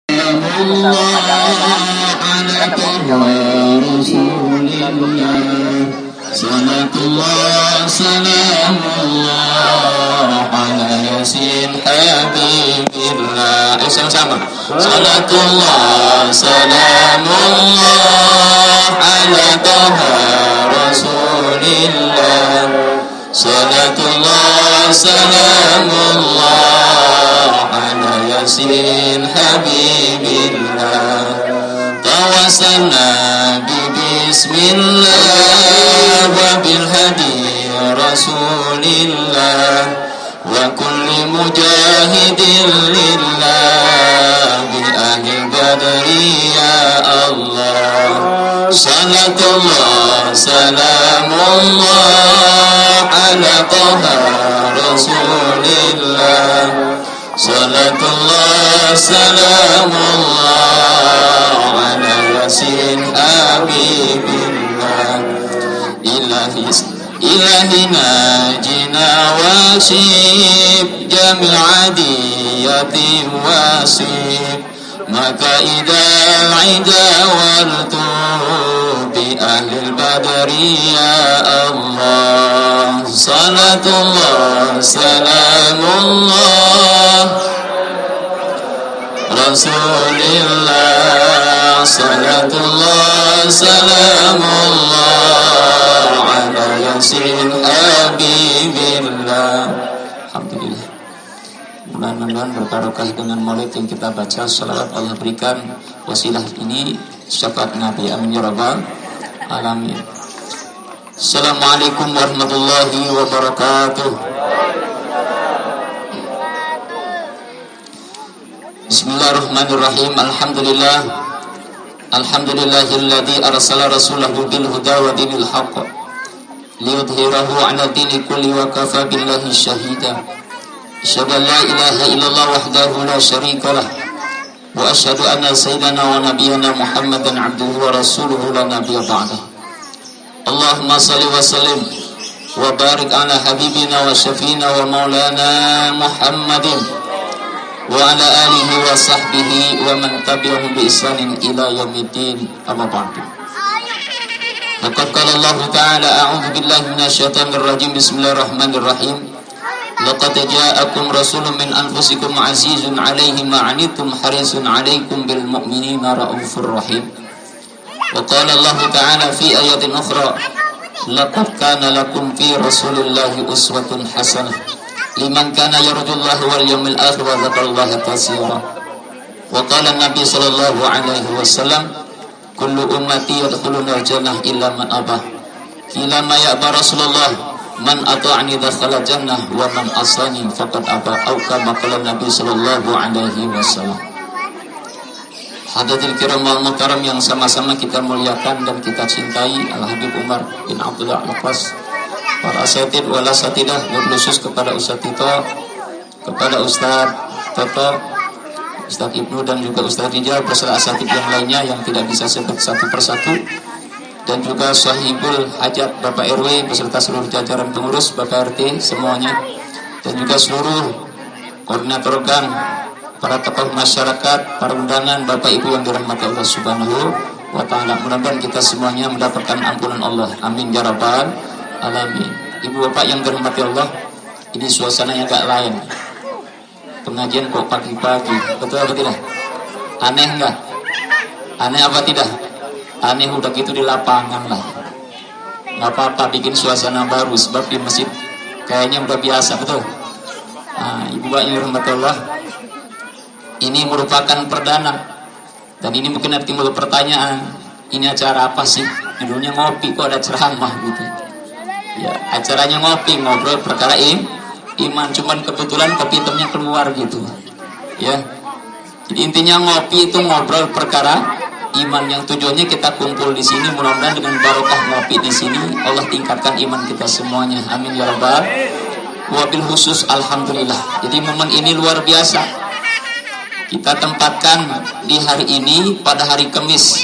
Salatullah salamullah ala yasin habibillah. Sama-sama. Salatullah salamullah ala taha rasulillah. Salatullah salamullah ala yasin habibillah. Tawassalna bismillah wa bil hadi rasulillah wa kulli mujahidin lillah bi ahli badri ya Allah. Salatullah salamullah ala taha rasulillah. Salatullah salamullah ala yasin habibillah. Ilahi najina wasib jami'adiyati wasib maka idal ida waltu bi ahlil badri ya Allah. Salatullah salamullah rasulillah. Salatullah salamullah ala yasin habibillah. Alhamdulillah, mudah-mudahan berbarokah dengan maulid yang kita baca. Salawat Allah berikan wasilah ini syafaat Nabi, amin ya rabbal alamin. Assalamualaikum warahmatullahi wabarakatuh. Bismillahirrahmanirrahim. Alhamdulillah. Alhamdulillahilladzi arsala rasulahu bil huda wa dinil haqq liyudhhirahu 'ala dini kulli wa kafa billahi shahida. Asyhadu an la ilaha illallah wahdahu la syarika lah wa asyhadu anna sayyidana wa nabiyyana Muhammadan 'abduhu wa rasuluhu la nabiyya ba'dah. Allahumma shalli wa sallim wa barik 'ala habibina wa syafiina wa maulana Muhammadin wa ala alihi wa sahbihi wa man tabi'ahum bi ihsanin ila yaumiddin. Amma ba'du. Laqad qala Allah ta'ala a'udzu billahi minasyaitonir rajim. Bismillahirrahmanirrahim. Laqad ja'akum rasulun min anfusikum 'azizun 'alaihi ma 'anittum harisun 'alaikum bil mu'minina raufur rahim. Wa qala Allah ta'ala fi ayatin ukhra laqad kana lakum fi rasulillahi uswatun hasanah liman kana yarjullaha wal yawmil akhir wa dzakarallaha katsiran. Wa qala Nabi sallallahu alaihi wasallam kullu ummati yadkhuluna jannah illa man abah. Qila ma ya Rasulullah man ata'ani dakhala jannah wa man asani faqad aba. Au kama qala Nabi sallallahu alaihi wasallam. Hadirin kiram wal mukarram yang sama-sama kita muliakan dan kita cintai, Al Habib Umar bin Abdullah Al-Qas, para asatid wal asatidah, khusus kepada Ustaz Tito, kepada Ustaz Toto, Ustaz Ibnu dan juga Ustaz Rijal beserta asatid yang lainnya yang tidak bisa sebut satu persatu, dan juga sahibul hajat Bapak RW beserta seluruh jajaran pengurus Bapak RT semuanya, dan juga seluruh koordinator gang, para tokoh masyarakat, para undangan, Bapak Ibu yang dirahmati Allah Subhanahu wa taala. Mudah-mudahan kita semuanya mendapatkan ampunan Allah. Amin ya rabbal alamin. Ibu bapak yang dirahmati Allah, ini suasananya agak lain. Pengajian kok pagi-pagi, betul apa tidak? Aneh enggak? Aneh apa tidak? Aneh udah gitu di lapangan lah. Nggak apa-apa, bikin suasana baru, sebab di masjid kayaknya udah biasa, betul? Nah, ibu bapak yang dirahmati Allah, ini merupakan perdana, dan ini mungkin ada timbul pertanyaan, ini acara apa sih? Judulnya ngopi, kok ada ceramah gitu. Ya, acaranya ngopi, ngobrol perkara iman, cuman kebetulan kopi hitamnya keluar gitu. Ya, jadi intinya ngopi itu ngobrol perkara iman, yang tujuannya kita kumpul di sini. Mudah-mudahan dengan barokah ngopi di sini Allah tingkatkan iman kita semuanya. Amin ya rabbal. Wabil khusus alhamdulillah. Jadi momen ini luar biasa. Kita tempatkan di hari ini pada hari Kamis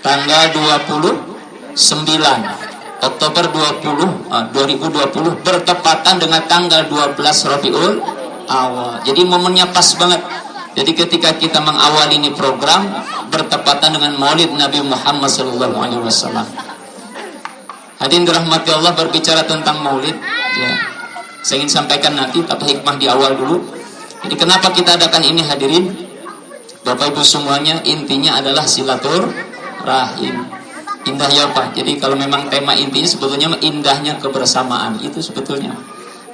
tanggal 29 Oktober 2020 bertepatan dengan tanggal 12 Rabiul Awal. Jadi momennya pas banget. Jadi ketika kita mengawali ini program bertepatan dengan Maulid Nabi Muhammad SAW. Hadirin dirahmati Allah, berbicara tentang Maulid, ya, saya ingin sampaikan nanti, tapi hikmah di awal dulu. Jadi kenapa kita adakan ini hadirin? Bapak Ibu semuanya, intinya adalah silaturahim. Indah ya Pak. Jadi kalau memang tema intinya sebetulnya indahnya kebersamaan, itu sebetulnya.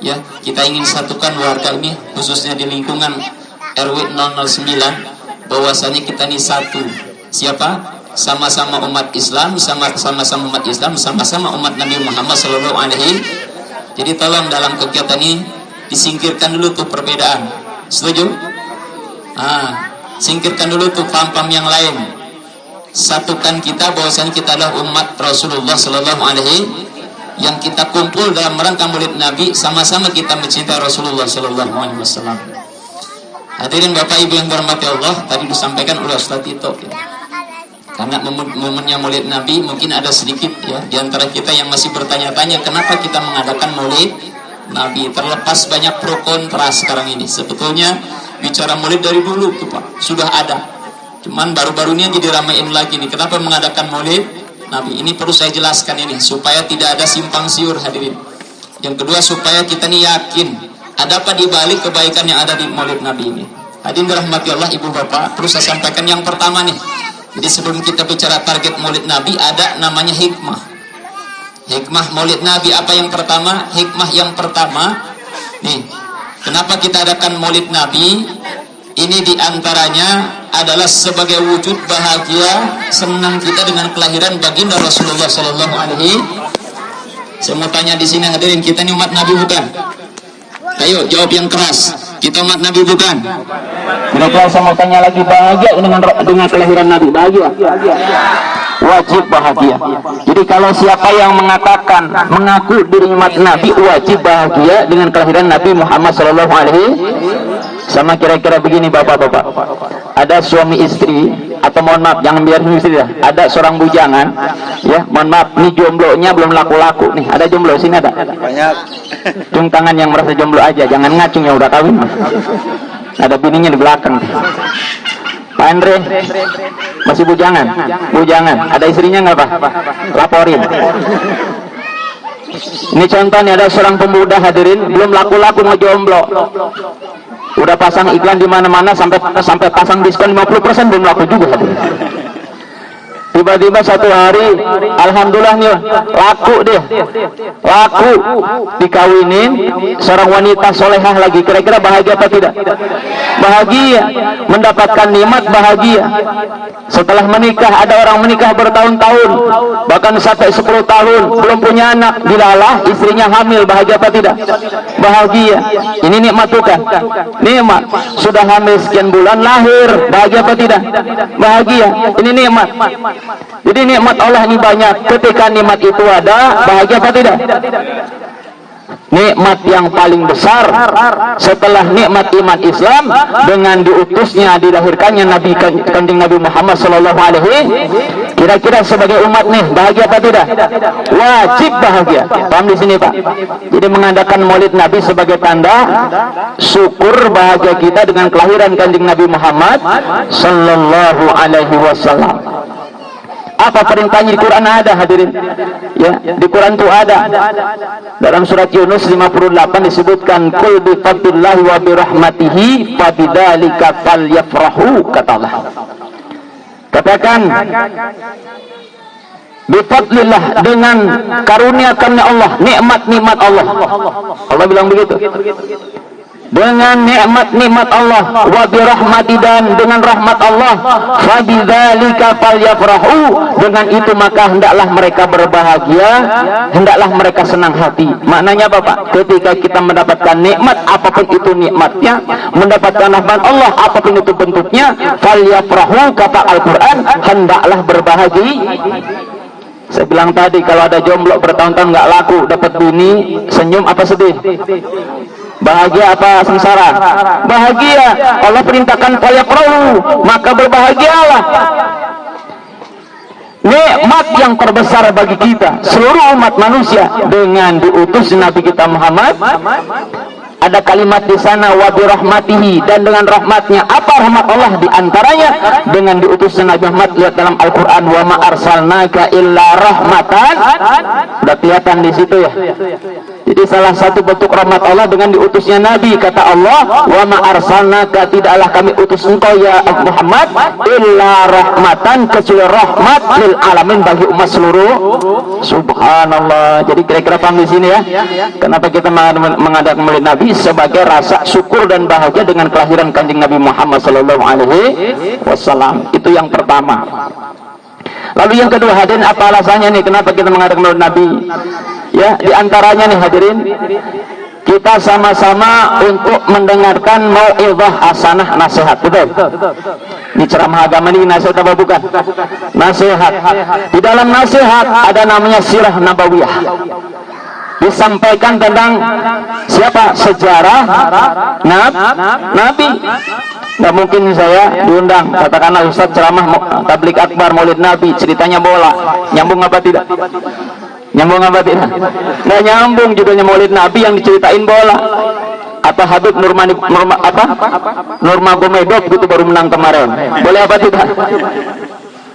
Ya, kita ingin satukan warga ini, khususnya di lingkungan RW 009, bahwasanya kita ini satu. Siapa? Sama-sama umat Islam, sama-sama umat Islam, sama-sama umat Nabi Muhammad SAW. Jadi tolong dalam kegiatan ini disingkirkan dulu tuh perbedaan. Setuju? Singkirkan dulu tuh paham-paham yang lain. Satukan kita bahwasanya kita adalah umat Rasulullah SAW, yang kita kumpul dalam rangka Maulid Nabi, sama-sama kita mencintai Rasulullah SAW. Hadirin Bapak Ibu yang dirahmati Allah, tadi disampaikan oleh Ustaz Tito, ya. Karena momennya Maulid Nabi, mungkin ada sedikit ya di antara kita yang masih bertanya-tanya kenapa kita mengadakan Maulid Nabi. Terlepas banyak pro kontra sekarang ini, sebetulnya bicara Maulid dari dulu tuh Pak, sudah ada. Cuman baru-baru ini aja diramein lagi nih. Kenapa mengadakan Maulid Nabi? Ini perlu saya jelaskan ini supaya tidak ada simpang siur hadirin. Yang kedua, supaya kita nih yakin ada apa di balik kebaikan yang ada di Maulid Nabi ini. Hadirin dirahmati Allah, Ibu Bapak, perlu saya sampaikan yang pertama nih. Jadi sebelum kita bicara target Maulid Nabi, ada namanya hikmah. Hikmah Maulid Nabi apa yang pertama? Hikmah yang pertama nih, kenapa kita adakan Maulid Nabi? Ini diantaranya adalah sebagai wujud bahagia, senang kita dengan kelahiran baginda Rasulullah SAW. Saya mau tanya di sini hadirin, kita ini umat Nabi bukan? Ayo jawab yang keras. Kita umat Nabi bukan? Kira-kira saya mau tanya lagi, bahagia dengan kelahiran Nabi? Bahagia? Wajib bahagia. Jadi kalau siapa yang mengatakan mengaku diri umat Nabi, wajib bahagia dengan kelahiran Nabi Muhammad SAW. Sama kira-kira begini bapak-bapak, ada suami istri, atau mohon maaf jangan biar istri dah, ada seorang bujangan, ya mohon maaf, nih jomblonya belum laku-laku nih, ada jomblo sini ada? Banyak. Cung tangan yang merasa jomblo aja, jangan ngacung yang udah kawin. Ada bininya di belakang. Pak Andre masih bujangan? Bujangan. Ada istrinya nggak Pak? Laporin. Ini contohnya, ada seorang pemuda hadirin, belum laku-laku ngejomblo. Udah pasang iklan di mana-mana, sampai pasang diskon 50%, belum laku juga hadirin. Tiba-tiba satu hari, alhamdulillah nih, laku deh, laku, dikawinin seorang wanita solehah lagi. Kira-kira bahagia apa tidak? Bahagia, mendapatkan nikmat, bahagia. Setelah menikah, ada orang menikah bertahun-tahun, bahkan sampai 10 tahun, belum punya anak, dilalah istrinya hamil, bahagia apa tidak? Bahagia. Ini nikmat bukan? Nikmat. Sudah hamil sekian bulan, lahir, bahagia apa tidak? Bahagia. Ini nikmat. Jadi nikmat Allah ini banyak. Ketika nikmat itu ada, bahagia apa tidak? Nikmat yang paling besar setelah nikmat iman Islam dengan diutusnya, dilahirkannya Nabi kanjeng Nabi Muhammad SAW. Kira-kira sebagai umat nih, bahagia apa tidak? Wajib bahagia. Paham di sini Pak? Jadi mengadakan Maulid Nabi sebagai tanda syukur bahagia kita dengan kelahiran kanjeng Nabi Muhammad SAW. Apa perintahnya di Quran? Ada hadirin, ya, di Quran itu ada. Dalam surat Yunus 58 disebutkan, qul bi fadlillahi wa bi rahmatihi fabidzalika falyafrahu, kata Allah. Katakan bi fadlillah, dengan karunia-karunia Allah, nikmat-nikmat Allah. Allah bilang begitu. Dengan nikmat-nikmat Allah, wa bi rahmati, dan dengan rahmat Allah, fa bidzalika falyafrahu, dengan itu maka hendaklah mereka berbahagia, hendaklah mereka senang hati. Maknanya apa Pak? Ketika kita mendapatkan nikmat, apapun itu nikmatnya, mendapatkan rahmat Allah, apapun itu bentuknya, falyafrahu, kata Al-Quran, hendaklah berbahagia. Saya bilang tadi, kalau ada jomblo bertahun-tahun nggak laku, dapat bini, senyum apa sedih? Bahagia apa sengsara? Bahagia. Allah perintahkan falyafrahu, maka berbahagialah. Nikmat yang terbesar bagi kita seluruh umat manusia dengan diutus Nabi kita Muhammad Ada kalimat di sana wa bi rahmatihi, dan dengan rahmatnya. Apa rahmat Allah? Di antaranya dengan diutusnya Nabi Muhammad. Lihat dalam Al-Qur'an, wa ma arsalnaka illa rahmatan. Sudah kelihatan di situ ya. Jadi salah satu bentuk rahmat Allah dengan diutusnya Nabi. Kata Allah, wa ma arsalnaka, tidaklah kami utus engkau ya Muhammad illa rahmatan, kecuali rahmat lil alamin, bagi umat seluruh. Subhanallah. Jadi kira-kira paham di sini ya. Kenapa kita mengadakan Maulid Nabi? Sebagai rasa syukur dan bahagia dengan kelahiran Kanjeng Nabi Muhammad sallallahu alaihi wasallam. Itu yang pertama. Lalu yang kedua, hadirin, apa alasannya nih kenapa kita mengadakan Maulid Nabi? Ya, di antaranya nih hadirin, kita sama-sama untuk mendengarkan mau'izah hasanah, nasihat, betul? Di ceramah agama ini nasihat apa bukan? Nasihat. Di dalam nasihat ada namanya sirah nabawiyah. Disampaikan tentang siapa? Sejarah Nabi. Nggak mungkin saya diundang, katakanlah Ustaz ceramah tablik akbar Maulid Nabi, ceritanya bola. Nyambung apa tidak? Nyambung apa tidak? Nggak nyambung judulnya Maulid Nabi yang diceritain bola. Atau Habib Nurmagomedov gitu baru menang kemarin. Boleh apa tidak?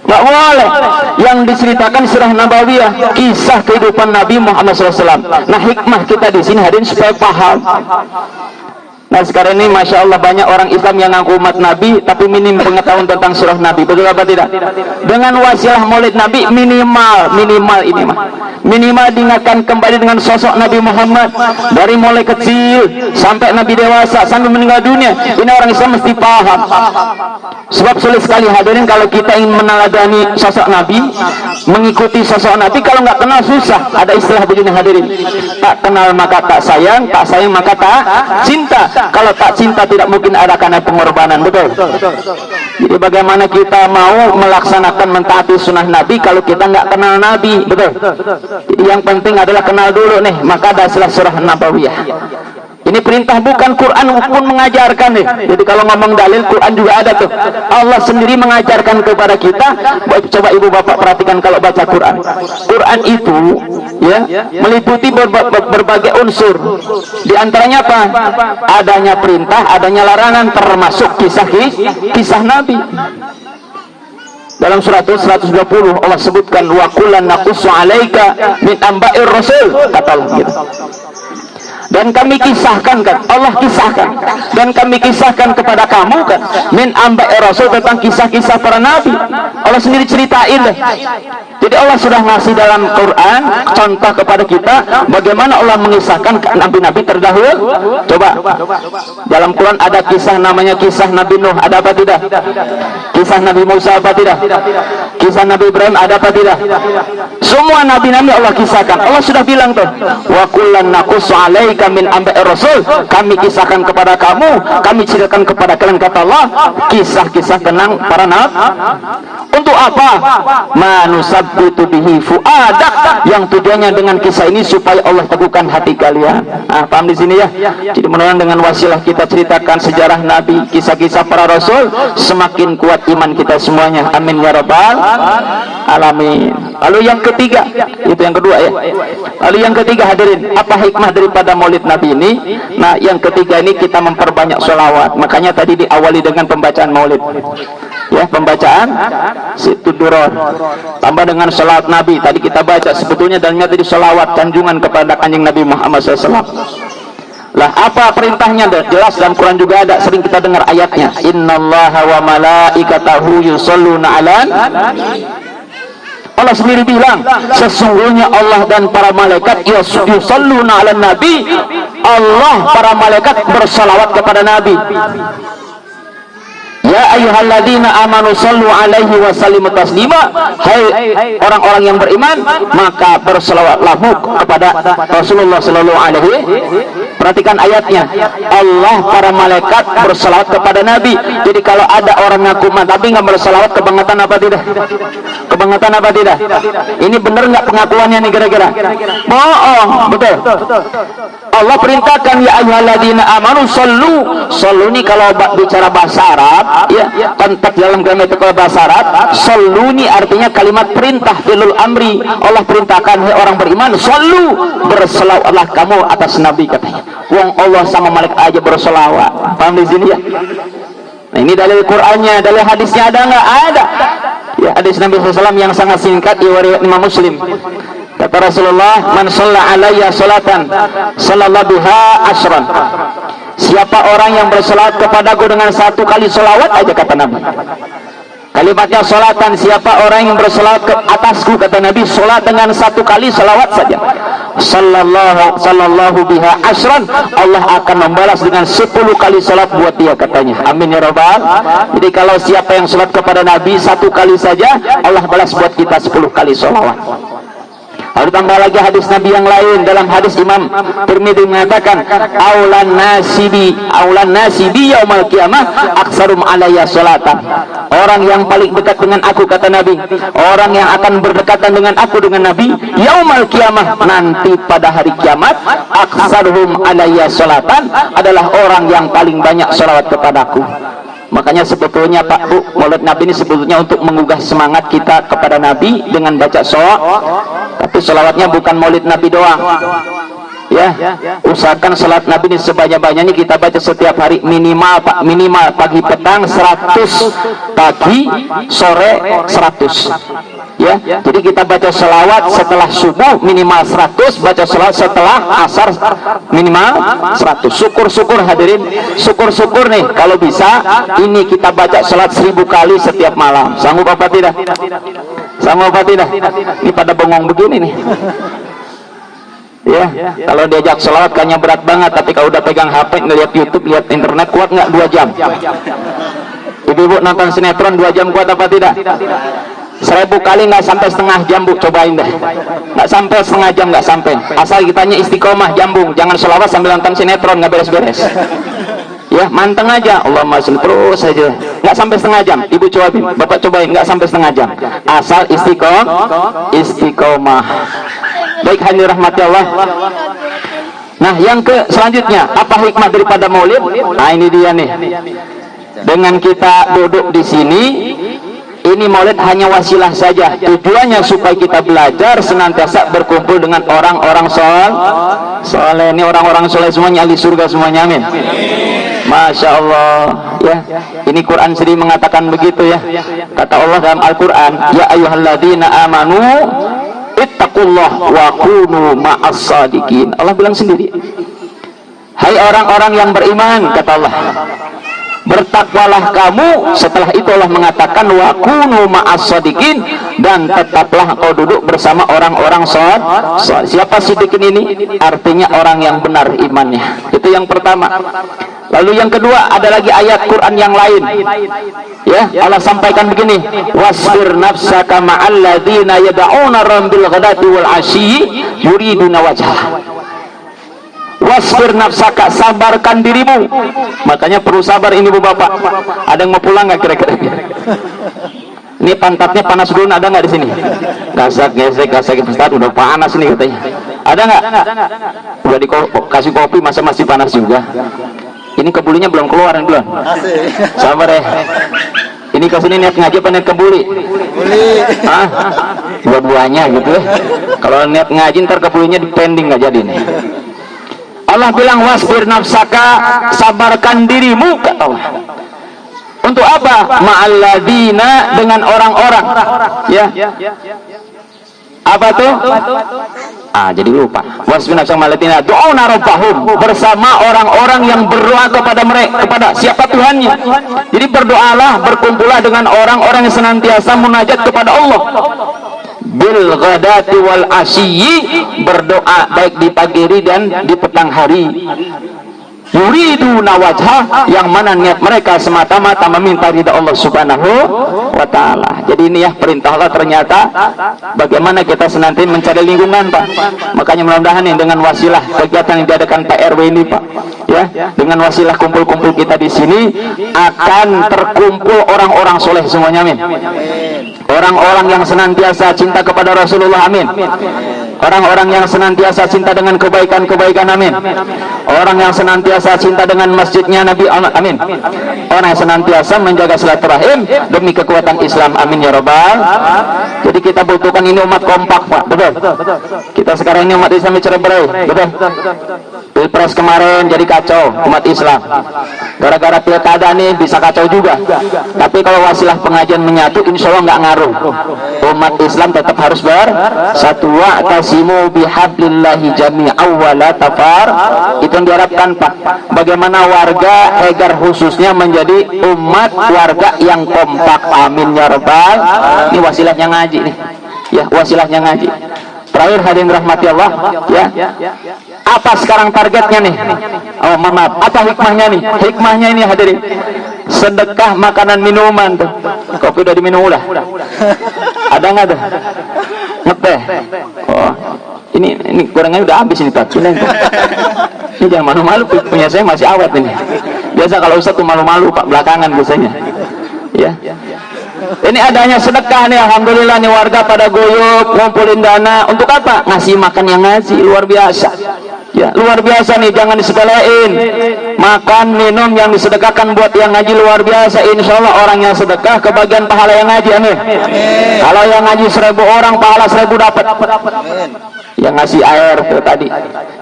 Nggak boleh. Yang diceritakan sirah nabawiyah, kisah kehidupan Nabi Muhammad SAW. Nah, hikmah kita di sini hadirin supaya paham. Nah, sekarang ini Masya Allah banyak orang Islam yang ngaku umat Nabi tapi minim pengetahuan tentang surah Nabi. Betul apa tidak? Dengan wasilah Maulid Nabi minimal ini mah minimal diingatkan kembali dengan sosok Nabi Muhammad dari mulai kecil sampai Nabi dewasa sampai meninggal dunia. Ini orang Islam mesti paham. Sebab sulit sekali hadirin kalau kita ingin meneladani sosok Nabi, mengikuti sosok Nabi, kalau nggak kenal susah. Ada istilah begini hadirin, tak kenal maka tak sayang maka tak cinta. Kalau tak cinta tidak mungkin ada karena pengorbanan, betul? Jadi bagaimana kita mau melaksanakan mentaati sunnah Nabi kalau kita nggak kenal Nabi, betul? Jadi yang penting adalah kenal dulu nih, maka ada surah Nabawiyah. Ini perintah bukan, Quran pun mengajarkan nih. Jadi kalau ngomong dalil, Quran juga ada tuh. Allah sendiri mengajarkan kepada kita. Coba ibu bapak perhatikan kalau baca Quran. Quran itu ya meliputi berbagai unsur. Di antaranya apa? Adanya perintah, adanya larangan, termasuk kisah Nabi. Dalam surat 120 Allah sebutkan wa kullan naqussu 'alaika min amba'ir rasul, kata Allah gitu. Dan kami kisahkan, kan Allah kisahkan, dan kami kisahkan kepada kamu kan min amba'i rasul, tentang kisah-kisah para nabi. Allah sendiri ceritain deh. Jadi Allah sudah ngasih dalam Quran contoh kepada kita bagaimana Allah mengisahkan nabi-nabi terdahulu. Coba dalam Quran ada kisah namanya kisah Nabi Nuh, ada apa tidak? Kisah Nabi Musa, apa tidak? Kisah Nabi Ibrahim, ada apa tidak? Semua nabi-nabi Allah kisahkan. Allah sudah bilang tuh, wa kullan naqussu 'alaika min amba'i rasul, kami kisahkan kepada kamu, kami ceritakan kepada kalian, kata Allah, kisah-kisah tentang para nabi. Untuk apa? Manusabbitu bihi fuadak, yang tujuannya dengan kisah ini supaya Allah teguhkan hati kalian. Nah, paham di sini ya? Jadi mudah-mudahan dengan wasilah kita ceritakan sejarah Nabi, kisah-kisah para rasul, semakin kuat iman kita semuanya. Amin ya rabbal alamin. Lalu yang ketiga, itu yang kedua ya. Lalu yang ketiga hadirin, apa hikmah daripada Maulid Nabi ini? Nah, yang ketiga ini kita memperbanyak sholawat. Makanya tadi diawali dengan pembacaan Maulid. Ya, pembacaan Situduron tambah dengan sholawat Nabi. Tadi kita baca sebetulnya dalamnya tadi sholawat sanjungan kepada Kanjeng Nabi Muhammad SAW. Lah, apa perintahnya? Jelas dalam Quran juga ada, sering kita dengar ayatnya. Innallaha wa malaikatahu yusholluna 'alan. Allah sendiri bilang, sesungguhnya Allah dan para malaikat yusholluna 'alan nabi. Allah, para malaikat bersalawat kepada Nabi. Ya ayyuhalladzina amanu sallu alaihi wa sallimu taslima. Hai orang-orang yang beriman, maka berselawatlah kepada Rasulullah sallallahu alaihi. Perhatikan ayatnya. Allah, para malaikat berselawat kepada Nabi. Jadi kalau ada orang ngaku tapi nggak berselawat, kebangetan apa tidak? Kebangetan apa tidak? Ini benar nggak pengakuannya nih kira-kira? Bohong, betul. Allah perintahkan ya ayyuhalladzina amanu sallu ini kalau bicara bahasa Arab ya, konteks dalam gramatikal kalau bahasa Arab, sallu ini artinya kalimat perintah, fi'lul amri. Allah perintahkan hai orang beriman, sallu, berselawatlah kamu atas nabi katanya. Wong Allah sama malaikat aja berselawat. Paham di sini ya? Nah, ini dalil Qur'annya, dalil hadisnya ada nggak? Ada. Ya, hadis Nabi SAW yang sangat singkat riwayat Imam Muslim. Kata Rasulullah, man shalla alayya salatan sallallahu biha asyran. Siapa orang yang berselawat kepadaku dengan satu kali selawat aja, kata Nabi. Kalimatnya salatan, siapa orang yang berselawat ke atasku, kata Nabi, salat dengan satu kali selawat saja. Sallallahu biha asyran, Allah akan membalas dengan 10 kali salat buat dia, katanya. Amin ya rabbal. Jadi kalau siapa yang salat kepada Nabi satu kali saja, Allah balas buat kita 10 kali salawat. Lalu tambah lagi hadis Nabi yang lain. Dalam hadis Imam Tirmidzi mengatakan, aulan nasibi yaumal qiyamah aksarum alayya salatan. Orang yang paling dekat dengan aku, kata Nabi, orang yang akan berdekatan dengan aku, dengan Nabi, yaumal qiyamah, nanti pada hari kiamat, aksarum alayya salatan, adalah orang yang paling banyak salawat kepadaku. Makanya sebetulnya Pak Bu, Maulid Nabi ini sebetulnya untuk menggugah semangat kita kepada Nabi dengan baca sholawat. Tapi sholawatnya bukan Maulid Nabi doang. Ya, usahakan salat Nabi ini sebanyak-banyaknya kita baca setiap hari, minimal Pak, minimal pagi petang 100, pagi sore 100. Ya, jadi kita baca selawat setelah subuh minimal 100, baca selawat setelah asar minimal 100. Syukur-syukur hadirin, syukur-syukur nih kalau bisa ini kita baca selawat 1000 kali setiap malam. Sanggup apa tidak? Sanggup apa tidak? Ini pada bengong begini nih. Ya, kalau diajak selawat kayaknya berat banget, tapi kalau udah pegang HP, ngeliat YouTube, lihat internet, kuat nggak 2 jam? Ibu-ibu nonton sinetron 2 jam kuat apa tidak? 1000 kali nggak sampai setengah jam, Bu, cobain deh. Nggak sampai setengah jam, nggak sampai. Asal kitanya istiqomah, jambung, jangan selawat sambil nonton sinetron, nggak beres-beres. Ya, manteng aja, Allahumma sholli terus saja. Nggak sampai setengah jam. Ibu cobain, Bapak cobain, nggak sampai setengah jam. Asal istiqomah. Baik, hadirin rahmati Allah. Nah, yang selanjutnya, apa hikmah daripada maulid? Nah, ini dia nih. Dengan kita duduk di sini, ini maulid hanya wasilah saja. Tujuannya supaya kita belajar senantiasa berkumpul dengan orang-orang soleh. Ini orang-orang soleh semuanya ahli surga semuanya, amin. Masya Allah. Ya, ini Quran sendiri mengatakan begitu ya. Kata Allah dalam Al-Quran, ya ayyuhalladzina amanu ittaqullah wa kunu ma'as sadiqin. Allah bilang sendiri, hai orang-orang yang beriman, kata Allah, bertakwalah kamu. Setelah itu Allah mengatakan wa kunu ma'as sadiqin, dan tetaplah kau duduk bersama orang-orang saleh. Siapa sidikin ini? Artinya orang yang benar imannya. Itu yang pertama. Lalu yang kedua, ada lagi ayat Quran yang lain. Ya, Allah sampaikan begini, wasbir nafsaka ma'al ladzina yad'una rabbil ghadati wal 'ashyi yuriduna wajhah. Wasbir nafsaka, sabarkan dirimu. Makanya perlu sabar ini Bu Bapak. Ada yang mau pulang nggak kira-kira? Ini pantatnya panas dulu, ada nggak di sini? Gasak Ustaz, udah panas nih katanya. Ada nggak? Udah dikasih kopi, masa masih panas juga? Ini kebulinya belum keluar, belum? Sabar ya. Ini kesini niat ngaji apa niat kebuli? Ah, dua-duanya gitu ya. Kalau niat ngaji ntar kebulinya dipending nggak jadi nih. Allah bilang wasbir nafsaka, sabarkan dirimu, kata Allah. Untuk apa? Ma'alladzina, dengan orang-orang. Ya. Apa tuh? Jadi lupa. Wasbir nafsaka ma'alladzina du'una rabbahum, bersama orang-orang yang berdoa kepada mereka, kepada siapa Tuhannya. Jadi berdoalah, berkumpullah dengan orang-orang yang senantiasa munajat kepada Allah. Bil ghadati wal asyi, berdoa baik di pagi hari dan di petang hari. Yuriduna wajhah, yang mana niat mereka semata-mata meminta ridha Allah Subhanahu wa ta'ala. Jadi ini ya perintah Allah. Ternyata bagaimana kita senantiasa mencari lingkungan, Pak. Makanya mudah-mudahan dengan wasilah kegiatan yang diadakan Pak RW ini, Pak, ya, dengan wasilah kumpul-kumpul kita di sini akan terkumpul orang-orang soleh semuanya, amin. Orang-orang yang senantiasa cinta kepada Rasulullah, amin. Orang-orang yang senantiasa cinta dengan kebaikan-kebaikan, amin. Orang yang senantiasa cinta dengan masjidnya Nabi, amin. Orang yang senantiasa menjaga silaturahim demi kekuatan Islam, amin ya rabbal. Jadi kita butuhkan ini umat kompak, Pak, betul. Kita sekarang ini umat Islam cerai-berai, betul. Pilpres kemarin jadi kacau umat Islam. Gara-gara pilkada nih bisa kacau juga. Tapi kalau wasilah pengajian menyatu, insya Allah nggak ngaruh. Umat Islam tetap harus bersatu. Wa'tasimu bihablillahi jami'an wa la tafar. Itu yang diharapkan, Pak. Bagaimana warga Hegar khususnya menjadi umat warga yang kompak, amin ya rabbal. Ini wasilahnya ngaji nih. Ya, wasilahnya ngaji. Terakhir hadirin rahmati Allah, ya. Apa sekarang targetnya nih? Oh, maaf. Apa hikmahnya nih? Hikmahnya ini hadirin. Sedekah makanan minuman tuh. Kopi udah diminum udah. Ada nggak tuh? Ngeteh. Oh, ini gorengannya udah habis ini, Pak. Ini jangan malu-malu, punya saya masih awet ini. Biasa kalau Ustaz tuh malu-malu, Pak, belakangan biasanya. Ya. Ini adanya sedekah nih, alhamdulillah nih, warga pada guyup ngumpulin dana untuk apa? Ngasih makan yang ngaji, luar biasa. Ya, luar biasa nih, jangan disepelein. Makan, minum yang disedekahkan buat yang ngaji luar biasa. Insya Allah orang yang sedekah kebagian pahala yang ngaji, amin. Kalau yang ngaji 1000 orang, pahala 1000 dapat. Yang ngasih air tuh tadi,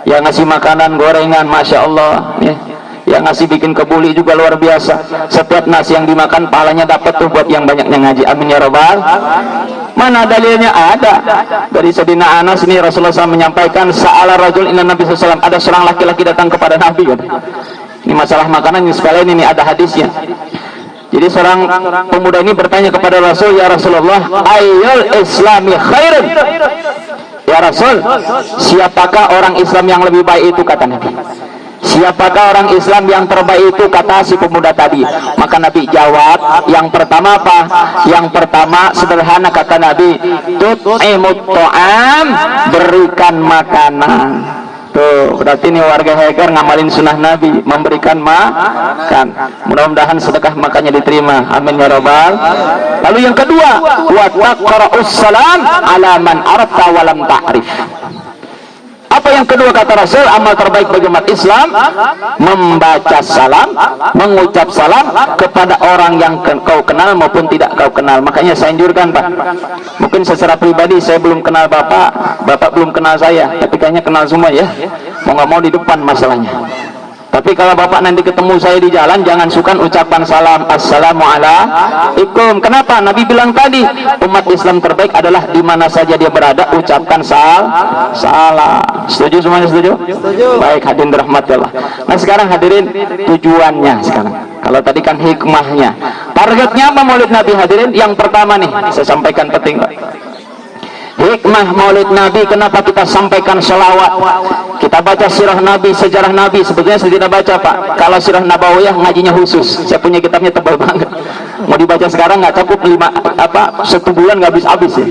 yang ngasih makanan gorengan, masya Allah. Ya. Yang ngasih bikin kebuli juga luar biasa. Setiap nasi yang dimakan pahalanya dapat tuh buat yang banyaknya ngaji, amin ya rabbal. Mana dalilnya? Ada dari Sayyidina Anas ini, Rasulullah SAW menyampaikan, sa'ala rajul inna Nabi SAW, ada seorang laki-laki datang kepada Nabi. Ini masalah makanan yang sekalian ini ada hadisnya. Jadi seorang pemuda ini bertanya kepada Rasul, ya Rasulullah, ayyul islami khairun. Ya Rasul, siapakah orang Islam yang lebih baik itu, kata Nabi. Siapakah orang Islam yang terbaik itu, kata si pemuda tadi. Maka Nabi jawab, yang pertama apa? Yang pertama sederhana, kata Nabi, tut'imut ta'am, berikan makanan. Tuh, berarti ini warga Hegar ngamalin sunnah Nabi, memberikan makan. Mudah-mudahan sedekah makannya diterima, amin ya rabbal. Lalu yang kedua, wa taqra'us salam ala man arafta wa lam ta'rif. Apa yang kedua kata Rasul, amal terbaik bagi umat Islam, membaca salam, mengucap salam kepada orang yang kau kenal maupun tidak kau kenal. Makanya saya anjurkan, Pak, mungkin secara pribadi saya belum kenal Bapak, Bapak belum kenal saya, tapi kayaknya kenal semua ya. Mau nggak mau di depan masalahnya. Tapi kalau Bapak nanti ketemu saya di jalan, jangan sukan ucapan salam, assalamualaikum. Kenapa? Nabi bilang tadi, umat Islam terbaik adalah di mana saja dia berada, ucapkan salam. Setuju semuanya? Setuju? Setuju. Baik, hadirin rahmatillah. Nah sekarang hadirin, tujuannya sekarang. Kalau tadi kan hikmahnya. Targetnya apa maulid Nabi, hadirin? Yang pertama nih, saya sampaikan penting, Pak. Hikmah maulid Nabi, kenapa kita sampaikan selawat, kita baca sirah Nabi, sejarah Nabi. Sebetulnya saya tidak baca, Pak. Kalau sirah Nabawiyah ngajinya khusus, saya punya kitabnya tebal banget, mau dibaca sekarang nggak cukup 1 bulan nggak habis-habis ya.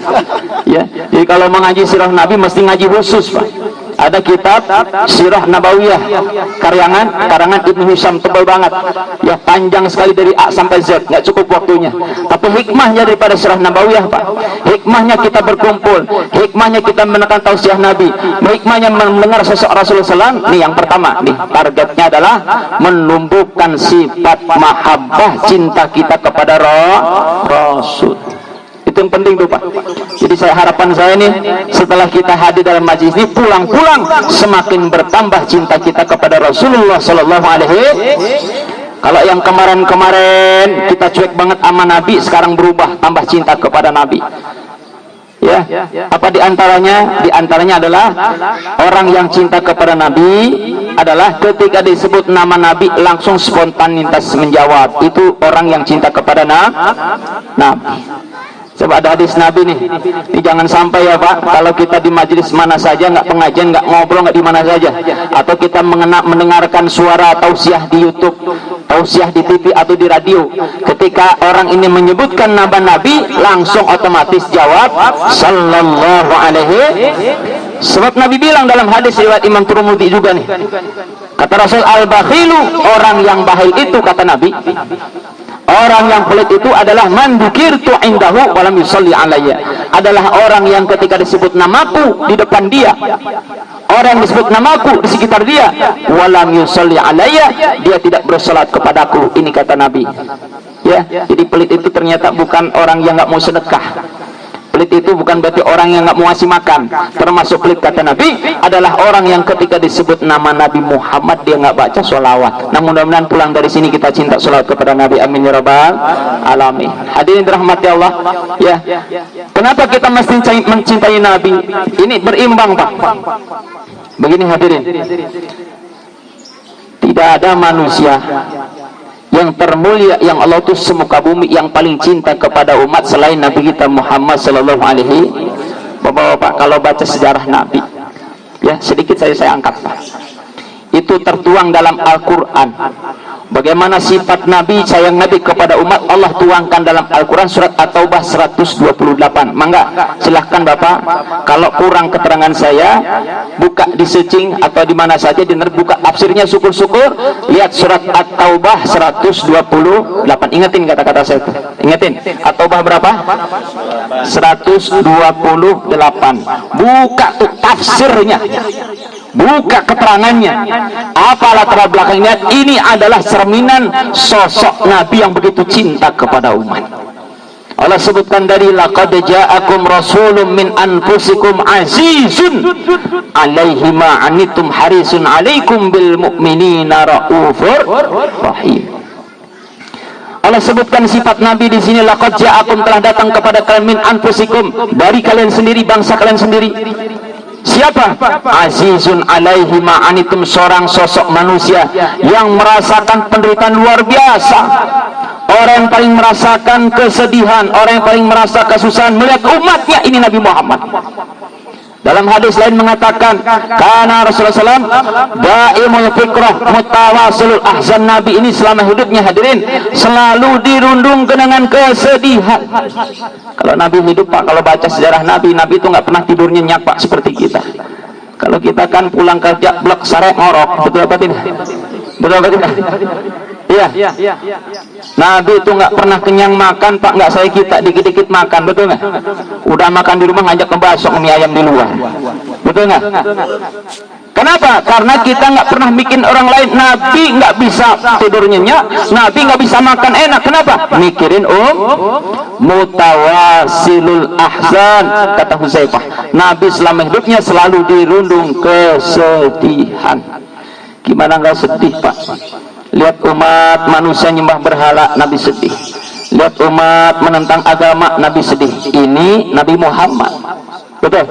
Ya, jadi kalau mengaji sirah Nabi mesti ngaji khusus, Pak. Ada kitab sirah Nabawiyah karangan Ibnu Hisham, tebal banget ya, panjang sekali dari A sampai Z, nggak cukup waktunya. Tapi hikmahnya daripada sirah Nabawiyah, Pak, hikmahnya kita berkumpul, hikmahnya kita menekan tausiah Nabi, hikmahnya mendengar sosok Rasulullah SAW. Nih yang pertama nih, targetnya adalah menumbuhkan sifat mahabbah, cinta kita kepada Rasul. Itu yang penting tuh, Pak. Jadi harapan saya nih, setelah kita hadir dalam majlis ini, pulang-pulang semakin bertambah cinta kita kepada Rasulullah Sallallahu Alaihi. Kalau yang kemarin-kemarin kita cuek banget sama Nabi, sekarang berubah, tambah cinta kepada Nabi. Ya, apa diantaranya? Diantaranya adalah orang yang cinta kepada Nabi adalah ketika disebut nama Nabi langsung spontanitas menjawab. Itu orang yang cinta kepada Nabi. Coba ada hadis Nabi nih. Ini jangan sampai ya, Pak, kalau kita di majelis mana saja, nggak pengajian, nggak ngobrol, nggak di mana saja, atau kita mendengarkan suara tausiah di YouTube, tausiah di TV atau di radio, ketika orang ini menyebutkan nama Nabi, langsung otomatis jawab sallallahu alaihi. Sebab Nabi bilang dalam hadis riwayat Imam Tirmidzi juga nih, kata Rasul, al-bakhilu, orang yang bakhil itu, kata Nabi, Orang yang pelit itu adalah man dzukirtu indahu wa lam yusalli alayya. Adalah orang yang ketika disebut namaku di depan dia, orang yang disebut namaku di sekitar dia, wa lam yusalli alayya, dia tidak bersalat kepadaku. Ini kata Nabi. Ya, jadi pelit itu ternyata bukan orang yang nggak mau sedekah. Pelit itu bukan berarti orang yang nggak mau ngasih makan. Termasuk pelit kata Nabi adalah orang yang ketika disebut nama Nabi Muhammad dia nggak baca sholawat. Nah, mudah-mudahan pulang dari sini kita cinta sholawat kepada Nabi. Amin ya rabbal alamin. Hadirin dirahmati Allah. Ya, kenapa kita mesti mencintai Nabi? Ini berimbang, Pak. Begini hadirin, tidak ada manusia yang termulia yang Allah utus semuka bumi yang paling cinta kepada umat selain Nabi kita Muhammad sallallahu alaihi. Bapak-bapak, kalau baca sejarah Nabi, ya sedikit saya angkat, Pak. Itu tertuang dalam Al-Quran. Bagaimana sifat Nabi, sayang Nabi kepada umat, Allah tuangkan dalam Al-Quran surat At-Taubah 128. Mangga, silahkan Bapak, kalau kurang keterangan saya, buka di searching atau di mana saja, buka tafsirnya, syukur-syukur, lihat surat At-Taubah 128. Ingetin kata-kata saya itu. Ingetin, At-Taubah berapa? 128. Buka tuh tafsirnya, buka keterangannya, apa latar belakangnya. Ini adalah cerminan sosok Nabi yang begitu cinta kepada umat. Allah sebutkan dari laqad ja'akum rasulun min anfusikum azizun alaihi ma anittum harisun alaikum bil mu'minina raufur rahim. Allah sebutkan sifat Nabi di sini, laqad ja'akum, telah datang kepada kalian, min anfusikum, dari kalian sendiri, bangsa kalian sendiri. Siapa? Azizun alaihi ma'anitum, seorang sosok manusia yang merasakan penderitaan luar biasa. Orang yang paling merasakan kesedihan, orang yang paling merasa kesusahan melihat umatnya, ini Nabi Muhammad. Dalam hadis lain mengatakan, karena Rasulullah SAW daimul fikrah mutawasilul ahzan. Nabi ini selama hidupnya hadirin selalu dirundung dengan kesedihan. Kalau Nabi hidup, Pak, kalau baca sejarah Nabi, Nabi itu nggak pernah tidur nyenyak, Pak, seperti kita. Kalau kita kan pulang kerja blek sare ngorok, betul apa tidak? Betul apa tidak? Iya. Nabi itu nggak pernah kenyang makan, Pak, nggak saya kita dikit-dikit makan, betul nggak? Udah makan di rumah ngajak ngebasok mie ayam di luar, betul nggak? Kenapa? Karena kita nggak pernah bikin orang lain. Nabi nggak bisa tidur nyenyak, Nabi nggak bisa makan enak. Kenapa? Mikirin mutawasilul ahzan, kata Hudzaifah. Nabi selama hidupnya selalu dirundung kesedihan. Gimana nggak sedih, Pak? Lihat umat manusia nyembah berhala, Nabi sedih. Lihat umat menentang agama, Nabi sedih. Ini Nabi Muhammad, betul?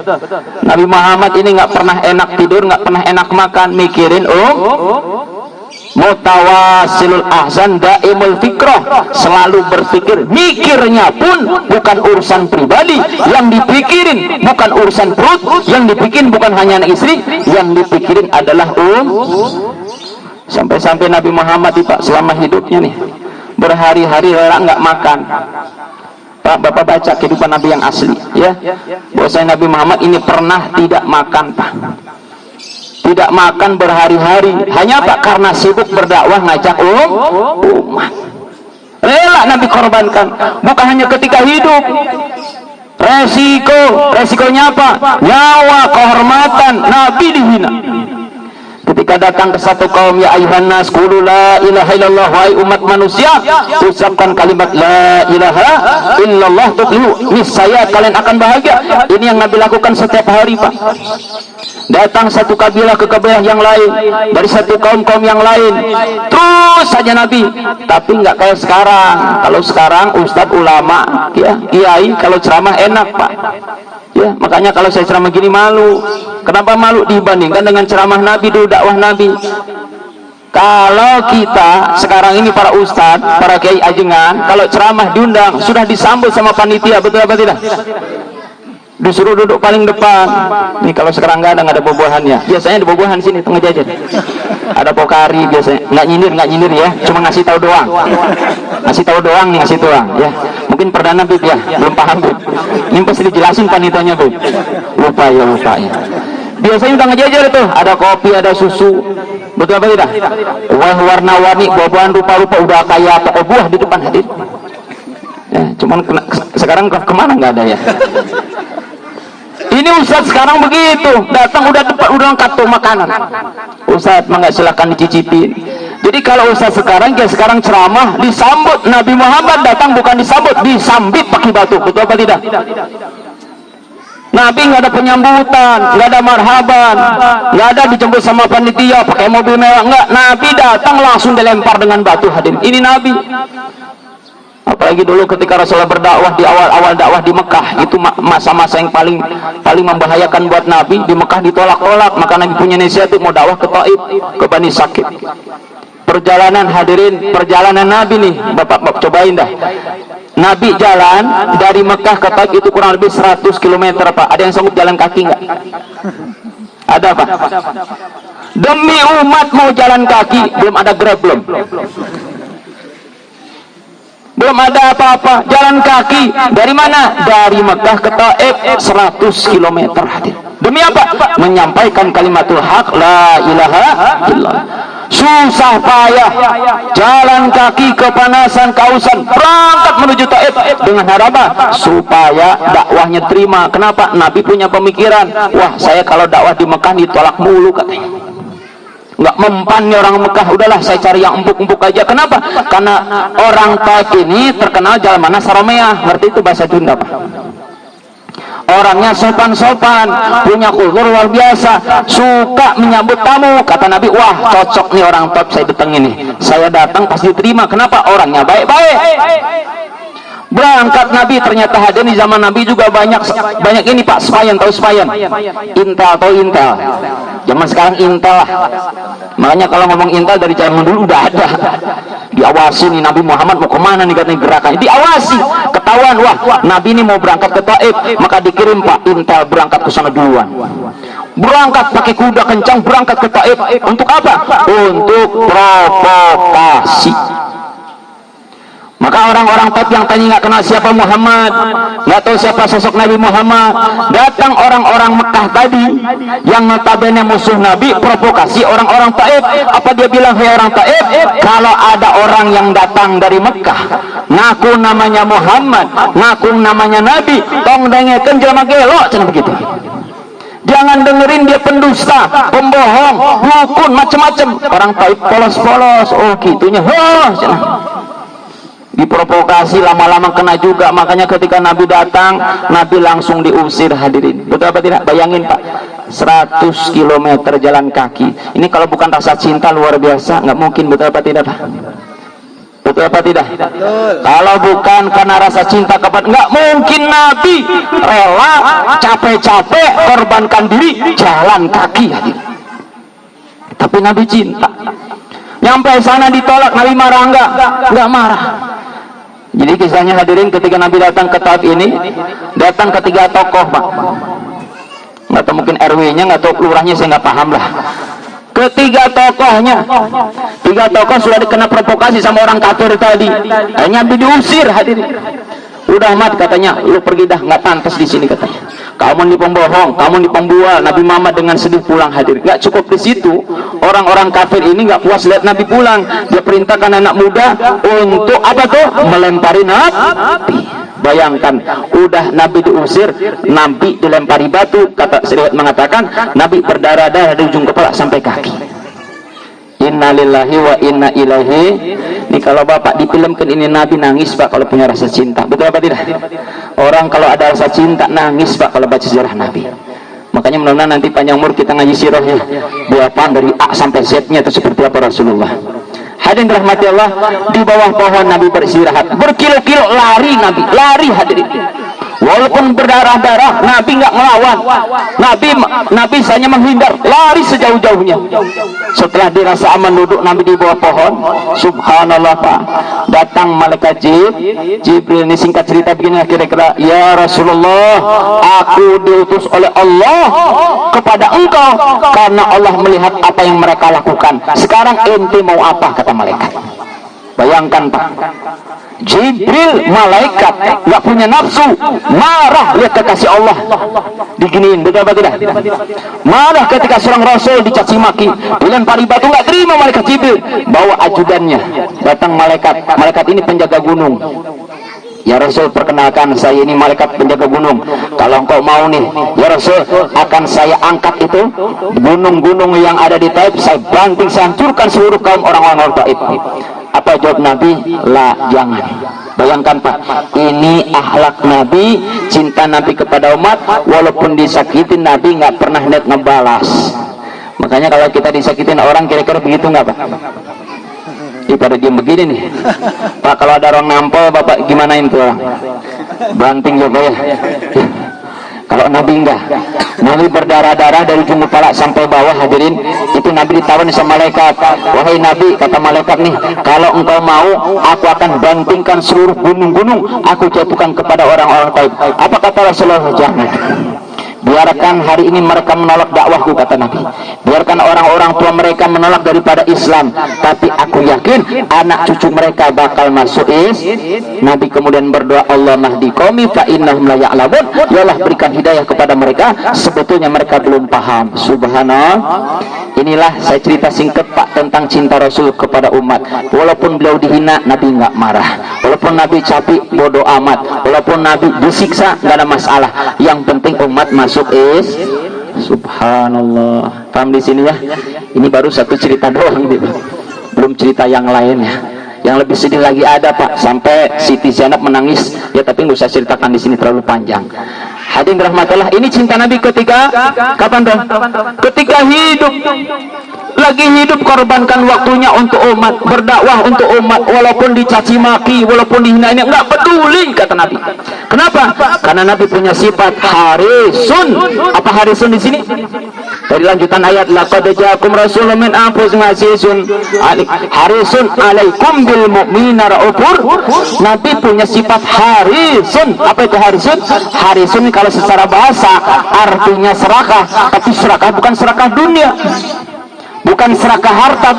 Nabi Muhammad ini nggak pernah enak tidur, nggak pernah enak makan, mikirin mutawasilul ahzan daimul fikrah, selalu berpikir. Mikirnya pun bukan urusan pribadi, yang dipikirin bukan urusan perut, yang dipikirin bukan hanya anak istri, yang dipikirin adalah sampai-sampai Nabi Muhammad Pak selama hidupnya nih berhari-hari rela nggak makan. Pak, Bapak baca kehidupan Nabi yang asli, ya, bahwasanya Nabi Muhammad ini pernah tidak makan, Pak, tidak makan berhari-hari. Hanya Pak karena sibuk berdakwah ngajak umat. Rela Nabi korbankan, bukan hanya ketika hidup. Resikonya apa? Nyawa, kehormatan. Nabi dihina. Ketika datang ke satu kaum, ya ayuhan nas qulu la ilaha illallah, wahai umat manusia, ucapkan kalimat la ilaha illallah tuflihu, niscaya kalian akan bahagia. Ini yang Nabi lakukan setiap hari, Pak. Datang satu kabilah ke kabilah yang lain, dari satu kaum yang lain, terus saja Nabi. Tapi nggak kayak sekarang. Kalau sekarang ustadz, ulama, ya, kiai, kalau ceramah enak, Pak. Ya, makanya kalau saya ceramah gini malu. Kenapa malu? Dibandingkan dengan ceramah Nabi dulu, dakwah Nabi. Kalau kita sekarang ini para ustadz, para kiai ajengan, kalau ceramah diundang sudah disambut sama panitia, betul apa tidak? Disuruh duduk paling depan. Nih kalau sekarang nggak ada buah-buahannya. Biasanya ada buah-buahan sini tengah jajan. Ada pokari biasanya. Nggak nyindir ya. Cuma ngasih tahu doang. Ngasih tahu doang nih, ngasih doang. Ya. Mungkin perdana Bib ya, belum paham Bib. Ini pasti dijelasin panitanya Bib. Lupa ya. Biasanya udah ngejajar itu, ada kopi, ada susu, betul apa tidak? Wah, warna-warni, buah-buahan rupa-rupa, udah kayak toko buah di depan hadir. Ya, cuman sekarang kemana nggak ada ya? Ini Ustadz sekarang begitu, datang udah depan, udah angkat tuh makanan. Ustadz, mangga silakan dicicipin. Jadi kalau Ustadz sekarang, ya sekarang ceramah disambut, Nabi Muhammad datang bukan disambut, disambit pakai batu, betul apa tidak? Nabi nggak ada penyambutan, nggak ada marhaban, nggak ada dijemput sama panitia pakai mobil mewah, nggak. Nabi datang langsung dilempar dengan batu hadirin. Ini Nabi. Apalagi dulu ketika Rasulullah berdakwah di awal-awal dakwah di Mekah, itu masa-masa yang paling membahayakan buat Nabi. Di Mekah ditolak-tolak, maka Nabi punya nasihat mau dakwah ke Taif, ke Bani Sakif. Perjalanan hadirin, perjalanan Nabi nih, Bapak cobain dah. Nabi jalan dari Mekah ke Taif itu kurang lebih 100 km Pak. Ada yang sanggup jalan kaki nggak? Ada Pak? Demi umat mau jalan kaki, belum ada Grab belum ada apa-apa, jalan kaki dari mana? Dari Mekah ke Taif 100 km hadir. Demi apa? Menyampaikan kalimatul haq, la ilaha illallah. Susah payah, jalan kaki kepanasan, kausan, berangkat menuju Taif dengan harapan supaya dakwahnya terima. Kenapa? Nabi punya pemikiran, wah saya kalau dakwah di Mekah ditolak mulu katanya. Nggak mempan nih orang Mekah, udahlah saya cari yang empuk-empuk aja. Kenapa? Karena orang Taif ini terkenal jalan mana Saromea, ngerti itu bahasa Sunda Pak? Orangnya sopan-sopan, punya kultur luar biasa, suka menyambut tamu. Kata Nabi, wah cocok nih orang Taif saya datang ini. Saya datang pasti diterima. Kenapa? Orangnya baik-baik. Berangkat Nabi, ternyata hadir di zaman Nabi juga banyak ini Pak, Spayan, tahu Spayan? Intel, tahu Intel? Zaman sekarang Intel lah. Makanya kalau ngomong Intel dari zaman dulu udah ada. Diawasi nih Nabi Muhammad mau kemana nih katanya gerakannya. Diawasi, ketahuan wah Nabi ini mau berangkat ke Taif, maka dikirim Pak Intel berangkat ke sana duluan. Berangkat pakai kuda kencang berangkat ke Taif. Untuk apa? Untuk provokasi. Maka orang-orang Taif yang tadi nggak kenal siapa Muhammad, nggak tahu siapa sosok Nabi Muhammad, datang orang-orang Mekah tadi yang notabene musuh Nabi, provokasi orang-orang Taif. Apa dia bilang? Hei orang Taif, kalau ada orang yang datang dari Mekah ngaku namanya Muhammad, ngaku namanya Nabi, tong dengekeun jelema gelo cenah begitu. Jangan dengerin dia pendusta, pembohong, dukun, macam-macam. Orang Taif polos-polos, oh gitunya, cenah. Diprovokasi, lama-lama kena juga. Makanya ketika Nabi datang, Nabi langsung diusir hadirin. Betul apa tidak? Bayangin Pak, 100 km jalan kaki. Ini kalau bukan rasa cinta luar biasa, nggak mungkin. Betul apa tidak Pak? Betul apa tidak? Betul. Kalau bukan karena rasa cinta kepada, nggak mungkin Nabi rela capek-capek korbankan diri jalan kaki hadirin. Tapi Nabi cinta. Nyampe sana ditolak, Nabi marah nggak marah. Jadi kisahnya hadirin, ketika Nabi datang ke Taif ini, datang ketiga tokoh Pak. Nggak tahu mungkin RW-nya, nggak tahu lurahnya, saya nggak paham lah. Ketiga tokohnya, tiga tokoh sudah dikena provokasi sama orang kafir tadi. Akhirnya Nabi diusir hadirin. Udah mat katanya, lu pergi dah, nggak pantas di sini katanya. Kamu nih pembohong, kamu nih pembual. Nabi Muhammad dengan sedih pulang hadir. Nggak cukup di situ, orang-orang kafir ini nggak puas lihat Nabi pulang. Dia perintahkan anak muda untuk apa tuh? Melempari Nabi. Bayangkan, udah Nabi diusir, Nabi dilempari batu. Kata riwayat mengatakan, Nabi berdarah-darah dari ujung kepala sampai kaki. Inna lillahi wa inna ilaihi. Ini kalau Bapak difilmkan ini Nabi nangis Pak kalau punya rasa cinta. Betul apa tidak? Orang kalau ada rasa cinta nangis Pak kalau baca sejarah Nabi. Makanya mudah-mudahan nanti panjang umur kita ngaji sirahnya. Buatan dari A sampai Z-nya itu seperti apa Rasulullah. Hadirin rahmati Allah, di bawah pohon Nabi beristirahat. Berkilo-kilo lari Nabi, lari hadirin. Walaupun berdarah-darah, Nabi nggak ngelawan. Nabi hanya menghindar, lari sejauh-jauhnya. Setelah dirasa aman duduk Nabi di bawah pohon, subhanallah Pak, datang malaikat Jibril. Ini singkat cerita begini kira-kira, ya Rasulullah, aku diutus oleh Allah kepada engkau karena Allah melihat apa yang mereka lakukan. Sekarang ente mau apa? Kata malaikat. Bayangkan Pak, Jibril malaikat nggak punya nafsu, marah lihat kekasih Allah diginiin, betul apa tidak? Marah ketika seorang rasul dicaci maki, dilempari batu, nggak terima malaikat Jibril, bawa ajudannya, datang malaikat ini penjaga gunung. Ya Rasul, perkenalkan, saya ini malaikat penjaga gunung. Kalau engkau mau nih, ya Rasul, akan saya angkat itu gunung-gunung yang ada di Taif, saya banting, saya hancurkan seluruh kaum orang-orang Taif. Apa jawab Nabi? La, jangan. Bayangkan Pak, ini akhlak Nabi, cinta Nabi kepada umat, walaupun disakitin Nabi nggak pernah net ngebalas. Makanya kalau kita disakitin orang, kira-kira begitu nggak Pak? Pada diem begini nih Pak, kalau ada orang nampol Bapak gimanain tuh orang? Banting juga ya. Kalau Nabi enggak, Nabi berdarah-darah dari ujung kepala sampai bawah, hadirin. Itu Nabi ditawari sama malaikat, wahai Nabi, kata malaikat nih, kalau engkau mau aku akan bantingkan seluruh gunung-gunung, aku jatuhkan kepada orang-orang Taif. Apa kata Rasulullah? Jangan. Biarkan hari ini mereka menolak dakwahku, kata Nabi. Biarkan orang-orang tua mereka menolak daripada Islam, tapi aku yakin anak cucu mereka bakal masuk Nabi kemudian berdoa, Allah mahdi qaumi fa innahum la ya'lamun. Ya Allah, berikan hidayah kepada mereka, sebetulnya mereka belum paham. Subhanallah. Inilah saya cerita singkat Pak tentang cinta Rasul kepada umat. Walaupun beliau dihina, Nabi nggak marah. Walaupun Nabi capek, bodoh amat. Walaupun Nabi disiksa, nggak ada masalah. Yang penting umat masuk Subhanallah. Paham di sini ya? Ini baru satu cerita doang gitu. Belum cerita yang lainnya. Yang lebih sedih lagi ada Pak, sampai Siti Zainab menangis. Ya tapi nggak usah ceritakan di sini, terlalu panjang. Hadirin rahmatullah, ini cinta Nabi ketika kapan dong? Ketika hidup. Lagi hidup, korbankan waktunya untuk umat, berdakwah untuk umat, walaupun dicaci maki, walaupun dihina, ini enggak peduli, kata Nabi. Kenapa? Karena Nabi punya sifat harisun. Apa harisun di sini? Dari lanjutan ayat, laqad ja'akum rasulun min anfusikum harisun alaikum bil mu'minina raufur. Nabi punya sifat harisun. Apa itu harisun? Harisun kalau secara bahasa artinya serakah, tapi serakah bukan serakah dunia, bukan serakah harta,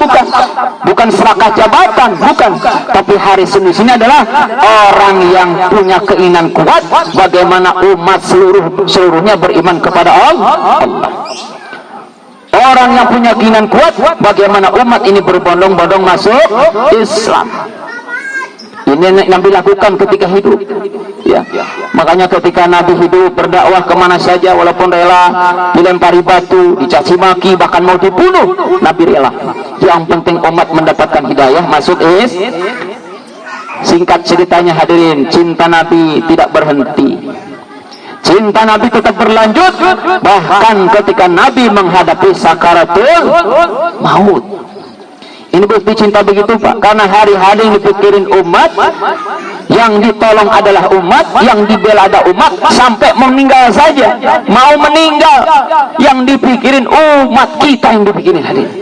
bukan serakah jabatan, bukan. Tapi harisun di sini adalah orang yang punya keinginan kuat, bagaimana umat seluruhnya beriman kepada Allah. Orang yang punya keinginan kuat, bagaimana umat ini berbondong-bondong masuk Islam. Ini Nabi lakukan ketika hidup. Ya. Makanya ketika Nabi hidup berdakwah kemana saja, walaupun rela dilempari batu, dicaci maki, bahkan mau dibunuh, Nabi rela. Yang penting umat mendapatkan hidayah masuk Singkat ceritanya hadirin, cinta Nabi tidak berhenti. Cinta Nabi tetap berlanjut, bahkan ketika Nabi menghadapi sakaratul maut. Ini bukti cinta begitu Pak, karena hari-hari yang dipikirin umat, yang ditolong adalah umat, yang dibela ada umat, sampai meninggal saja, mau meninggal, yang dipikirin umat, kita yang dipikirin hadirin.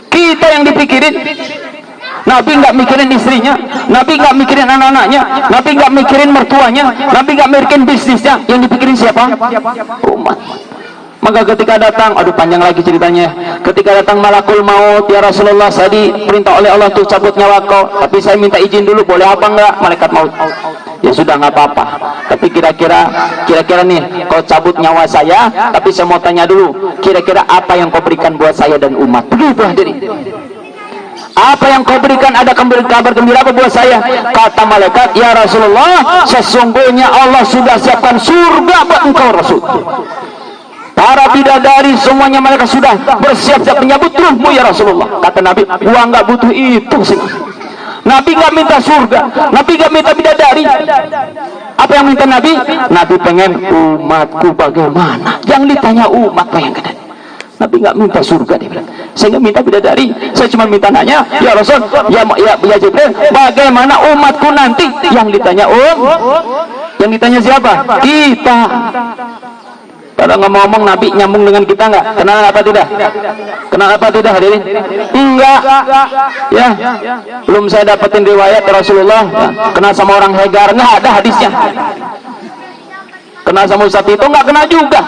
Kita yang dipikirin. Nabi nggak mikirin istrinya, Nabi nggak mikirin anak-anaknya, Nabi nggak mikirin mertuanya, Nabi nggak mikirin bisnisnya. Yang dipikirin siapa? Umat. Maka ketika datang, aduh panjang lagi ceritanya, ketika datang malakul maut, ya Rasulullah, saya diperintah oleh Allah tuh cabut nyawa kau, tapi saya minta izin dulu, boleh apa enggak? Malaikat maut, ya sudah nggak apa-apa, tapi kira-kira nih, kau cabut nyawa saya, tapi saya mau tanya dulu, kira-kira apa yang kau berikan buat saya dan umat? Begitu hadirin. Apa yang kau berikan, ada kabar gembira apa buat saya? Kata malaikat, ya Rasulullah, sesungguhnya Allah sudah siapkan surga buat engkau Rasul. Para bidadari semuanya mereka sudah bersiap-siap menyambut ruhmu ya Rasulullah. Kata Nabi, gua nggak butuh itu sih. Nabi nggak minta surga, Nabi nggak minta bidadari. Apa yang minta Nabi? Nabi pengen umatku bagaimana? Yang ditanya umat pengen gede. Nabi nggak minta surga, dia bilang. Saya nggak minta bidadari, saya cuma minta nanya, ya Rasul, ya Jibril, bagaimana umatku nanti? Yang ditanya yang ditanya siapa? Kita. Pada ngomong Nabi nyambung dengan kita nggak? Kenal apa tidak? Kenal apa tidak hadirin? Enggak. Ya, belum saya dapetin riwayat Rasulullah kenal sama orang Hegar, nggak ada hadisnya. Kenal sama Ustaz itu nggak kenal juga.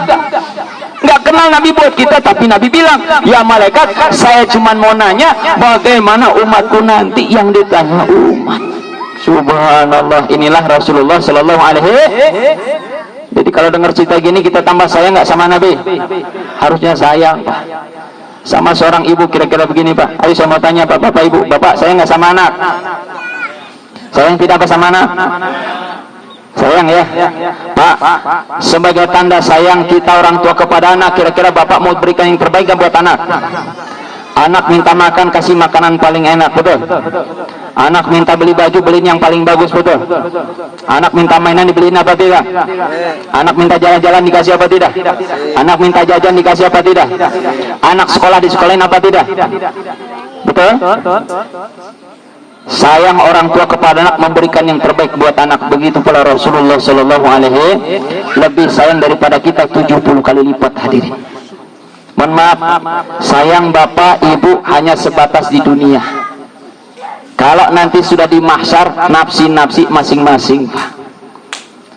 Nggak kenal Nabi buat kita, tapi Nabi bilang, ya malaikat, saya cuma mau nanya bagaimana umatku nanti. Yang ditanya umat. Subhanallah, inilah Rasulullah Sallallahu Alaihi. Jadi kalau dengar cerita gini kita tambah sayang nggak sama Nabi? Harusnya sayang, Pak. Sama seorang ibu kira-kira begini, Pak. Ayo saya mau tanya, Pak, Bapak Ibu, Bapak sayang nggak sama anak? Sayang tidak apa sama anak? Sayang ya, Pak. Sebagai tanda sayang kita orang tua kepada anak, kira-kira Bapak mau berikan yang terbaik buat anak? Anak minta makan, kasih makanan paling enak, betul? Anak minta beli baju, beliin yang paling bagus, betul? Anak minta mainan, dibeliin apa tidak? Anak minta jalan-jalan, dikasih apa tidak? Anak minta jajan, dikasih apa tidak? Anak sekolah, disekolahin apa tidak? Betul? Sayang orang tua kepada anak, memberikan yang terbaik buat anak. Begitu pula Rasulullah Sallallahu Alaihi, lebih sayang daripada kita 70 kali lipat, hadirin. Mohon maaf, sayang bapak ibu hanya sebatas di dunia. Kalau nanti sudah di mahsyar, nafsi-nafsi masing-masing.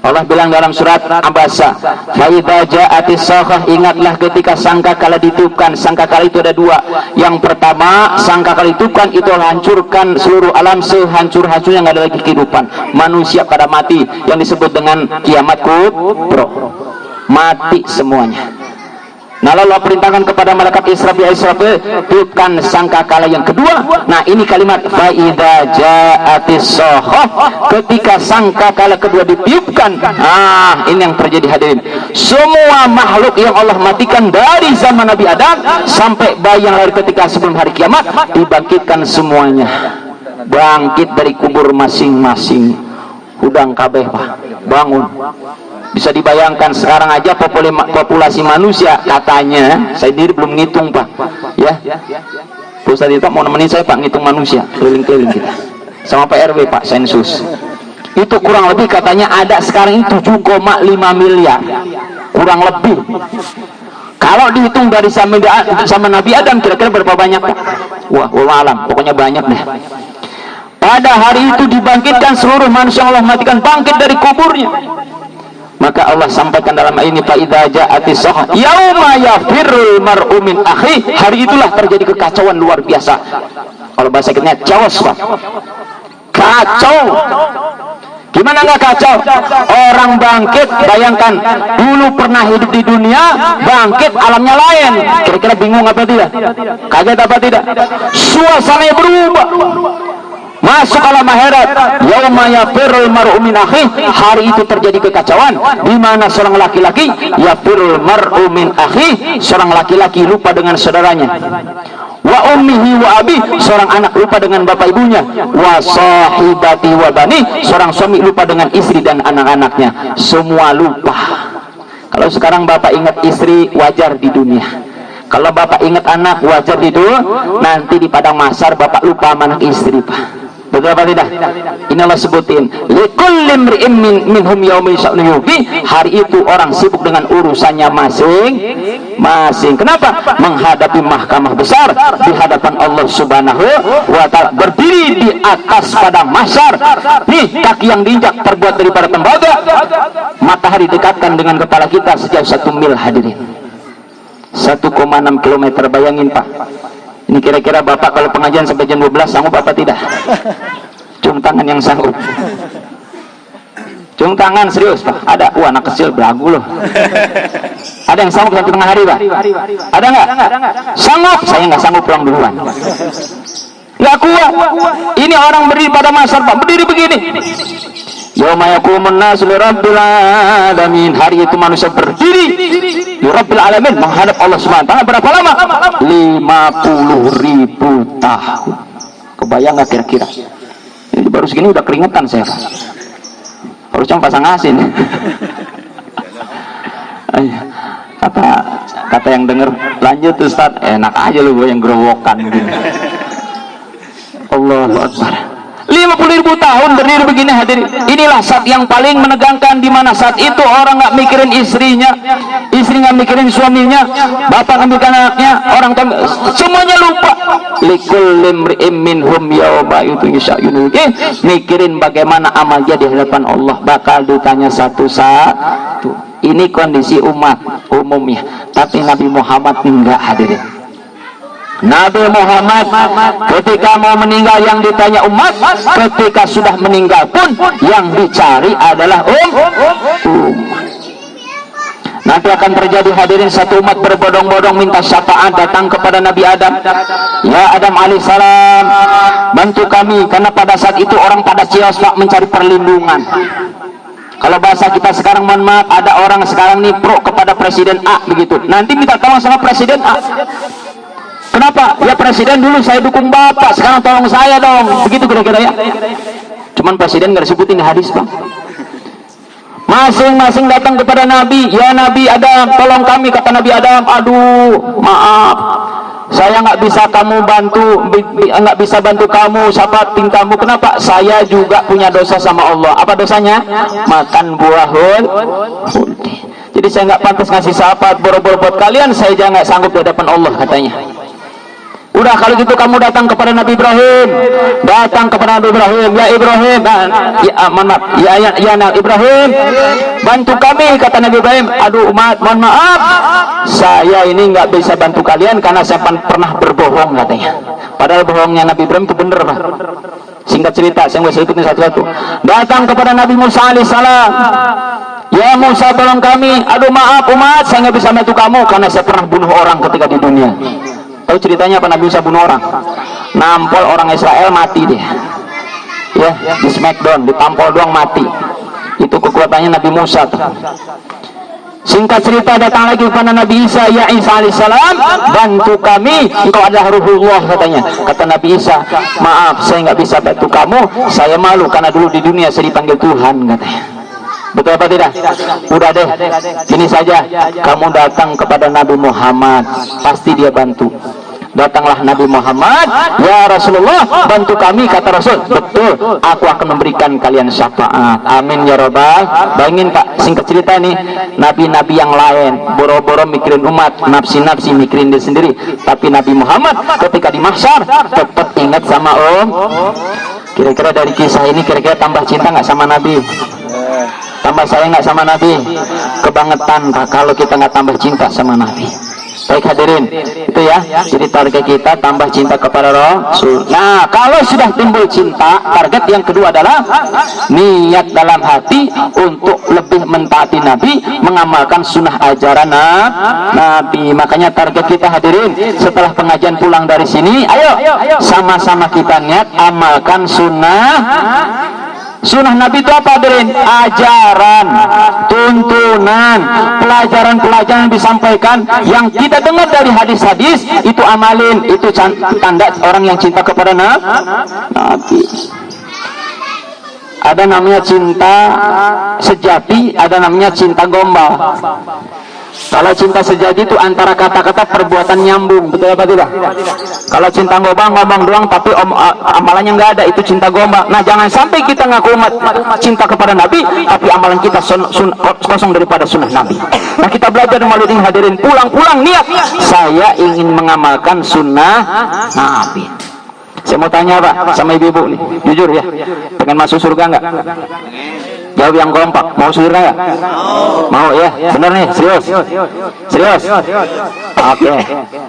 Allah bilang dalam surat Abasa, fa idza ja'atis sakhah, ingatlah ketika sangkakala ditiupkan. Sangkakala itu ada dua. Yang pertama, sangkakala ditiupkan itu hancurkan seluruh alam sehancur-hancurnya, nggak ada lagi kehidupan. Manusia pada mati, yang disebut dengan kiamat kubro. Mati semuanya. Nah, lalu Allah perintahkan kepada malaikat Israfil, tiupkan sangkakala yang kedua. Nah, ini kalimat fa idza ja'atis sakhah, ketika sangkakala kedua ditiupkan. Ah, ini yang terjadi, hadirin. Semua makhluk yang Allah matikan dari zaman Nabi Adam sampai bayi yang lahir ketika sebelum hari kiamat, dibangkitkan semuanya. Bangkit dari kubur masing-masing. Hudang kabeh, Pak. Bangun. Bisa dibayangkan sekarang aja populasi manusia katanya, saya sendiri belum ngitung, Pak, ya. Ustaz itu mau nemenin saya, Pak, ngitung manusia keliling-keliling kita sama Pak RW, Pak, sensus. Itu kurang lebih katanya ada sekarang ini 7,5 miliar kurang lebih. Kalau dihitung dari sama Nabi Adam, kira-kira berapa banyak, Pak? Wah, wallahu alam, pokoknya banyak deh. Pada hari itu dibangkitkan seluruh manusia Allah matikan, bangkit dari kuburnya. Maka Allah sampaikan dalam ayat ini, fa idza ja'atis sakhah yauma yafirrul mar'u min akhi, hari itulah terjadi kekacauan luar biasa. Kalau bahasa kitanya chaos, Pak. Kacau. Gimana nggak kacau? Orang bangkit, bayangkan dulu pernah hidup di dunia, bangkit alamnya lain. Kira-kira bingung apa tidak? Kaget apa tidak? Suasananya berubah. Masuk alam akhirat, yauma yafirrul mar'u min akhi, hari itu terjadi kekacauan di mana seorang laki-laki yafirrul mar'u min akhi, seorang laki-laki lupa dengan saudaranya. Wa ummihi wa abi, seorang anak lupa dengan bapak ibunya. Wa sahibati wa bani, seorang suami lupa dengan istri dan anak-anaknya. Semua lupa. Kalau sekarang bapak ingat istri, wajar di dunia. Kalau bapak ingat anak, wajar di dunia. Nanti di padang mahsyar bapak lupa sama anak istri, Pak. Betul apa tidak? Ini Allah sebutin, likulli imri'in minhum yaumin sya'nun yughni, hari itu orang sibuk dengan urusannya masing-masing. Kenapa? Menghadapi mahkamah besar di hadapan Allah Subhanahu wa ta'ala, berdiri di atas padang mahsyar. Nih, kaki yang diinjak terbuat daripada tembaga. Matahari dekatkan dengan kepala kita sejauh 1 mil, hadirin. 1,6 kilometer, bayangin, Pak. Ini kira-kira bapak kalau pengajian sampai jam 12 sanggup apa tidak? Cium tangan yang sanggup. Cium tangan, serius, Pak. Ada? Wah, anak kecil belagu loh. Ada yang sanggup sampai tengah hari, Pak? Ada nggak? Sanggup? Saya nggak sanggup, pulang duluan. Nggak kuat. Ini orang berdiri pada mahsyar, Pak. Berdiri begini. Yauma yaqumun nasu lirabbil alamin, hari itu manusia berdiri li rabbil alamin, menghadap Allah Subhanahu wa ta'ala. Berapa lama? 50.000 tahun. Kebayang nggak kira-kira? Ini baru segini udah keringetan saya, Pak. Harusnya pasang asin. Kata yang denger, lanjut Ustaz, enak aja lu yang gerowokan gitu. Allahu Akbar. 50.000 1000 tahun berdiri begini hadirin. Inilah saat yang paling menegangkan, di mana saat itu orang nggak mikirin istrinya, istri nggak mikirin suaminya, bapak nggak mikirin anaknya, orang semuanya lupa. Likul limri'im minhum yawma yutyusya'yun. Mikirin bagaimana amal dia di hadapan Allah, bakal ditanya satu-satu. Ini kondisi umat umumnya, tapi Nabi Muhammad enggak hadirin. Nabi Muhammad ketika mau meninggal yang ditanya umat, ketika sudah meninggal pun yang dicari adalah umat. Nanti akan terjadi hadirin satu umat berbondong-bondong minta syafaat datang kepada Nabi Adam. Ya Adam alaihissalam, bantu kami, karena pada saat itu orang pada cios pak mencari perlindungan. Kalau bahasa kita sekarang, mohon maaf, ada orang sekarang nih pro kepada Presiden A begitu. Nanti minta tolong sama Presiden A. Kenapa? Ya presiden dulu saya dukung bapak, sekarang tolong saya dong. Begitu kira-kira ya. Cuman presiden nggak disebutin di hadis bang. Masing-masing datang kepada Nabi. Ya Nabi Adam, tolong kami, kata Nabi Adam. Aduh, maaf, saya nggak bisa kamu bantu, nggak bisa bantu kamu, syafaat pintamu. Kenapa? Saya juga punya dosa sama Allah. Apa dosanya? Makan buah huldi. Jadi saya nggak pantas ngasih syafaat boro-boro buat kalian. Saya jangan nggak sanggup di hadapan Allah, katanya. Udah kalau gitu kamu datang kepada Nabi Ibrahim, datang kepada Nabi Ibrahim. Ya Ibrahim, ya Nabi Ibrahim, bantu kami, kata Nabi Ibrahim. Aduh umat, mohon maaf, saya ini nggak bisa bantu kalian karena saya pernah berbohong, katanya. Padahal bohongnya Nabi Ibrahim itu bener Pak. Singkat cerita, saya nggak sebutin satu-satu. Datang kepada Nabi Musa alaihissalam. Ya Musa, tolong kami. Aduh maaf umat, saya nggak bisa bantu kamu karena saya pernah bunuh orang ketika di dunia. Tahu ceritanya apa? Nabi Musa bunuh orang, nampol orang Israel, mati dia. Ya, di smackdown, ditampol doang mati. Itu kekuatannya Nabi Musa tuh. Singkat cerita, datang lagi kepada Nabi Isa. Ya Isa alaihissalam, bantu kami, engkau adalah ruhullah, katanya. Kata Nabi Isa, maaf saya nggak bisa bantu kamu, saya malu karena dulu di dunia saya dipanggil Tuhan, katanya. Betul apa tidak? Udah deh, ini saja, kamu datang kepada Nabi Muhammad, pasti dia bantu. Datanglah Nabi Muhammad, ya Rasulullah, bantu kami, kata Rasul. Betul, aku akan memberikan kalian syafaat. Amin ya Rabbal. Bayangin Pak, singkat cerita nih, nabi-nabi yang lain boro-boro mikirin umat, nafsi-nafsi mikirin diri sendiri. Tapi Nabi Muhammad ketika di mahsyar tetap ingat sama Kira-kira dari kisah ini, kira-kira tambah cinta nggak sama Nabi? Tambah sayang nggak sama Nabi? Kebangetan Pak kalau kita nggak tambah cinta sama Nabi. Baik hadirin, itu ya, jadi target kita tambah cinta kepada Rasul. Nah, kalau sudah timbul cinta, target yang kedua adalah niat dalam hati untuk lebih mentaati Nabi, mengamalkan sunnah ajaran Nabi. Makanya target kita hadirin, setelah pengajian pulang dari sini, ayo sama-sama kita niat amalkan sunnah. Sunnah Nabi itu apa hadirin? Ajaran, tuntunan, pelajaran-pelajaran yang disampaikan, yang kita dengar dari hadis-hadis, itu amalin. Itu tanda orang yang cinta kepada Nabi. Ada namanya cinta sejati, ada namanya cinta gombal. Kalau cinta sejati itu antara kata-kata perbuatan nyambung, betul apa tidak? Kalau cinta gombal ngomong doang tapi amalannya nggak ada, itu cinta gombal. Nah jangan sampai kita ngaku cinta kepada Nabi tapi amalan kita kosong daripada sunnah Nabi. Nah kita belajar melalui hadirin, pulang-pulang niat saya ingin mengamalkan sunnah Nabi. Saya mau tanya Pak sama ibu-ibu nih, jujur ya, pengen masuk surga nggak? Jawab yang kompak, mau surga nggak? Mau ya, bener nih, serius, serius. Oke,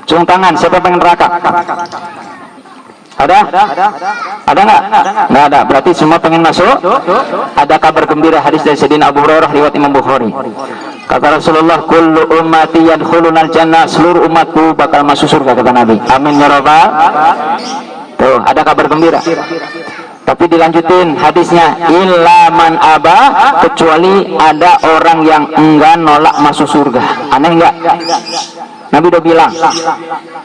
cium tangan, siapa pengen neraka? Ada? Ada nggak? Nggak ada. Berarti semua pengen masuk. Ada kabar gembira hadis dari Sayyidina Abu Hurairah riwayat Imam Bukhari. Kata Rasulullah, kullu ummati yadkhulunal jannah, seluruh umatku bakal masuk surga, kata Nabi. Amin ya rabbal. Tuh, ada kabar gembira. Tapi dilanjutin hadisnya, illa man aba, kecuali ada orang yang enggan nolak masuk surga. Aneh enggak? Nabi udah bilang,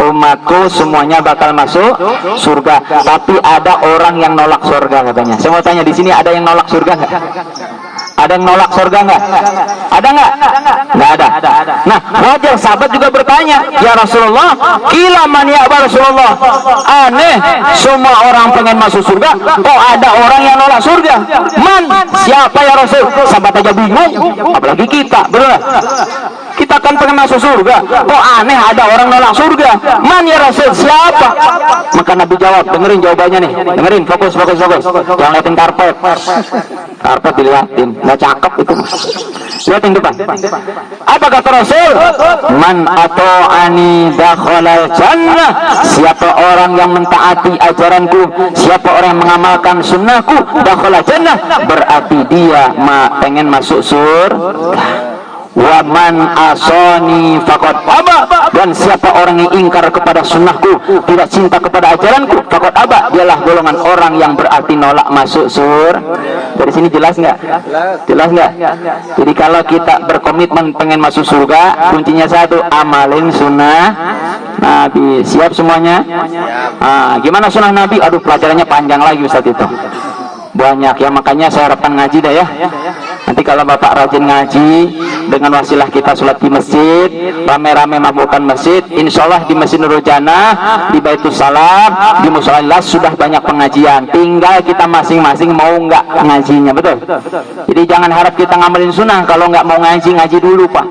umatku semuanya bakal masuk surga, tapi ada orang yang nolak surga, katanya. Saya mau tanya, di sini ada yang nolak surga enggak? Ada yang nolak surga nggak? Ada nggak? Nggak ada. Nah, wajar sahabat juga bertanya, ya Rasulullah, kila man ya'ba Rasulullah. Aneh, semua orang pengen masuk surga, kok ada orang yang nolak surga? Man, siapa ya Rasul? Sahabat aja bingung, apalagi kita, benar? Kita kan pengen masuk surga, kok aneh ada orang nolak surga? Man ya Rasul, siapa? Maka Nabi jawab, dengerin jawabannya nih, dengerin, fokus, jangan liatin karpet dilihatin, nggak cakep itu, liatin depan. Apa kata Rasul? Man ato'ani dakhalal jannah. Siapa orang yang mentaati ajaranku, siapa orang yang mengamalkan sunnahku, dakhalal jannah, berarti dia pengen masuk surga. Wa man asani faqad aba, dan siapa orang yang ingkar kepada sunnahku, tidak cinta kepada ajaranku, faqad aba, dialah golongan orang yang berarti nolak masuk surga. Dari sini jelas nggak? Jelas nggak? Jadi kalau kita berkomitmen pengen masuk surga, kuncinya satu, amalin sunnah Nabi. Siap semuanya? Gimana sunnah Nabi? Aduh, pelajarannya panjang lagi Ustaz itu. Banyak ya, makanya saya harapkan ngaji dah ya. Nanti kalau Bapak rajin ngaji, dengan wasilah kita sholat di masjid, rame-rame mabukkan masjid, insya Allah di Masjid Nurul Jannah, di Baitul Salam, di Musola sudah banyak pengajian. Tinggal kita masing-masing mau nggak ngajinya, betul? Jadi jangan harap kita ngamalin sunnah kalau nggak mau ngaji, ngaji dulu Pak.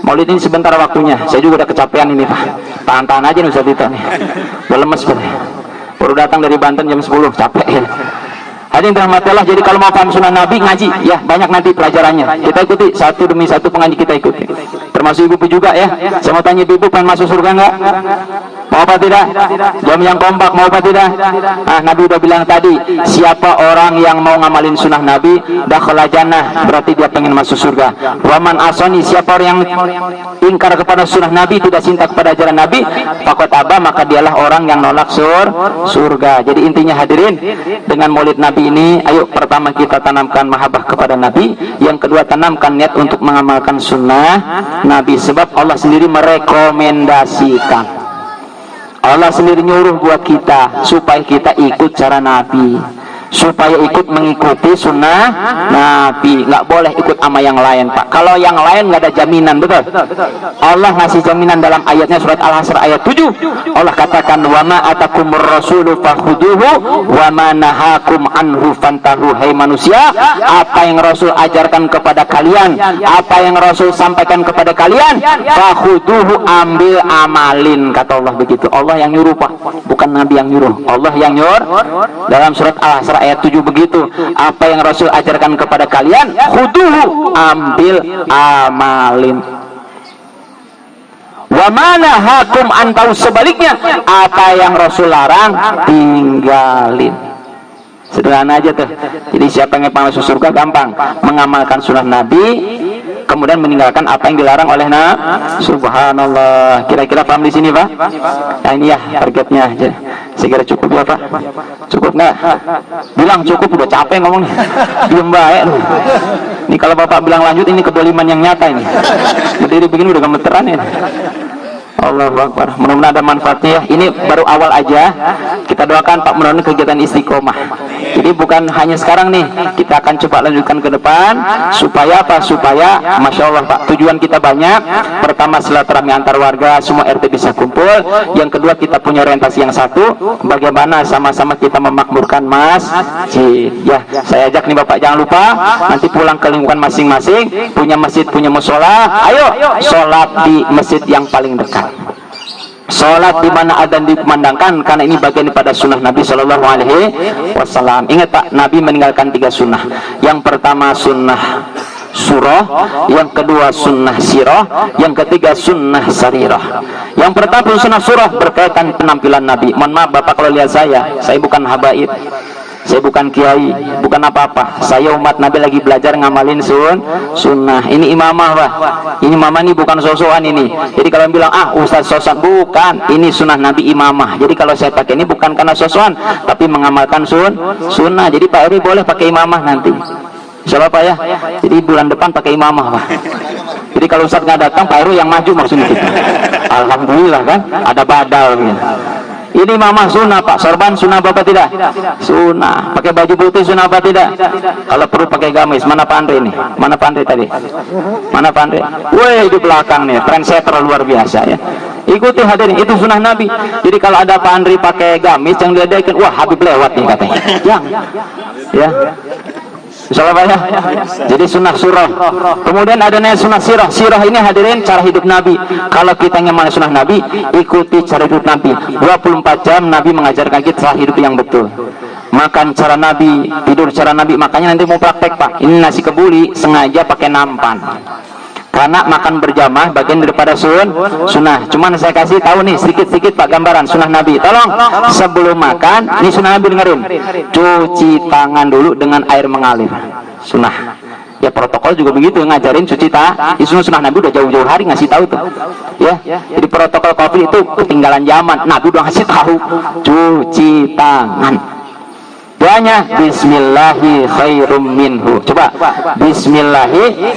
Maulid ini sebentar waktunya, saya juga udah kecapean ini Pak. Tahan-tahan aja nih Ustaz Dito nih, udah lemes Pak. Baru datang dari Banten jam 10, capek ya. Hadirin rahmatillah, jadi kalau mau paham sunnah Nabi, ngaji ya, banyak nanti pelajarannya. Kita ikuti satu demi satu pengaji, kita ikuti. Termasuk ibu juga ya. Saya mau tanya ibu, pengen masuk surga nggak? Mau apa tidak? Jam yang kompak, mau apa tidak? Nabi udah bilang tadi, siapa orang yang mau ngamalin sunnah Nabi, dakhala jannah, berarti dia pengen masuk surga. Waman asoni, siapa orang yang ingkar kepada sunnah Nabi, tidak cinta kepada ajaran Nabi, faqad aba, maka dialah orang yang nolak surga. Jadi intinya hadirin, dengan maulid Nabi ini, ayo pertama kita tanamkan mahabbah kepada Nabi, yang kedua tanamkan niat untuk mengamalkan sunnah Nabi, sebab Allah sendiri merekomendasikan, Allah sendiri nyuruh buat kita supaya kita ikut cara Nabi, supaya ikut mengikuti sunnah Nabi. Nggak boleh ikut sama yang lain Pak. Kalau yang lain nggak ada jaminan, betul? Allah ngasih jaminan dalam ayatnya surat Al-Hasr ayat 7. Allah katakan, wa ma atakumur rasulu fakhuduhu wa ma nahakum anhu fantahu. Hai manusia, apa yang Rasul ajarkan kepada kalian, apa yang Rasul sampaikan kepada kalian, fakhuduhu, ambil, amalin, kata Allah begitu. Allah yang nyuruh Pak, bukan Nabi yang nyuruh, Allah yang nyuruh. Dalam surat Al-Hasr ayat 7 begitu, apa yang Rasul ajarkan kepada kalian, khuduhu, ambil, amalin. Wa mana hakum antau, sebaliknya, apa yang Rasul larang, tinggalin. Sederhana aja tuh. Jadi siapa yang pengen masuk surga gampang, mengamalkan sunnah Nabi, kemudian meninggalkan apa yang dilarang oleh Nabi. Subhanallah. Kira-kira paham di sini Pak? Nah ini ya targetnya aja. Saya kira cukup ya Pak? Cukup nggak? Bilang cukup, udah capek ngomong. Diem baik. Ini kalau Bapak bilang lanjut, ini kedoliman yang nyata ini. Berdiri begini udah gemeteran ya. Allahu Akbar. Mudah-mudahan ada manfaatnya ya. Ini baru awal aja. Kita doakan Pak mudah-mudahan kegiatan istiqomah. Jadi bukan hanya sekarang nih, kita akan coba lanjutkan ke depan. Supaya apa? Supaya Masya Allah Pak, tujuan kita banyak. Pertama, silaturahmi antar warga, semua RT bisa kumpul. Yang kedua, kita punya orientasi yang satu, bagaimana sama-sama kita memakmurkan masjid. Ya, saya ajak nih Bapak, jangan lupa nanti pulang ke lingkungan masing-masing, punya masjid, punya musola, ayo sholat di masjid yang paling dekat. Sholat di mana adzan dikumandangkan, karena ini bagian daripada sunnah Nabi Shallallahu Alaihi Wasallam. Ingat Pak, Nabi meninggalkan 3 sunnah. Yang pertama sunnah surah, yang kedua sunnah sirah, yang ketiga sunnah sarirah. Yang pertama sunnah surah berkaitan penampilan Nabi. Mohon maaf Bapak kalau lihat saya bukan habaib, saya bukan kiai, bukan apa-apa. Saya umat Nabi lagi belajar ngamalin sunnah. Ini imamah Pak. Ini imamah ini bukan sosokan ini. Jadi kalau bilang ustaz sosokan, bukan. Ini sunnah Nabi imamah. Jadi kalau saya pakai ini bukan karena sosokan, tapi mengamalkan sunnah. Jadi Pak Eri boleh pakai imamah nanti. Siapa Pak ya? Jadi bulan depan pakai imamah Pak. Jadi kalau ustaz nggak datang, Pak Eri yang maju maksudnya kita. Alhamdulillah kan, ada badal gitu. Ini mama sunnah Pak, sorban sunnah Bapak tidak? Sunnah. Pakai baju putih sunnah apa tidak? Kalau perlu pakai gamis. Mana Pak Andre ini? Mana Pak Andre tadi? Mana Pak Andre? Woi, di belakang nih, trendsetter luar biasa ya. Ikuti hadirin, itu sunnah Nabi. Jadi kalau ada Pak Andre pakai gamis yang diledekin, wah Habib lewat nih katanya. Jangan. Ya. Insyaallah Pak ya. Jadi sunnah surah. Kemudian ada sunnah sirah. Sirah ini hadirin cara hidup Nabi. Kalau kita ingin mana sunnah Nabi, ikuti cara hidup Nabi. 24 jam Nabi mengajarkan kita cara hidup yang betul. Makan cara Nabi, tidur cara Nabi. Makanya nanti mau praktek Pak. Ini nasi kebuli sengaja pakai nampan. Karena makan berjamaah bagian daripada sunnah. Cuman saya kasih tahu nih sedikit-sedikit Pak gambaran sunnah Nabi. Tolong sebelum makan, ini sunnah Nabi dengerin. Cuci tangan dulu dengan air mengalir. Sunnah. Ya protokol juga begitu ngajarin cuci tangan. Itu sunnah Nabi udah jauh-jauh hari ngasih tahu tuh. Ya. Jadi protokol COVID itu ketinggalan zaman. Nabi udah ngasih tahu cuci tangan. Doanya bismillahi khairum minhu. Coba bismillahi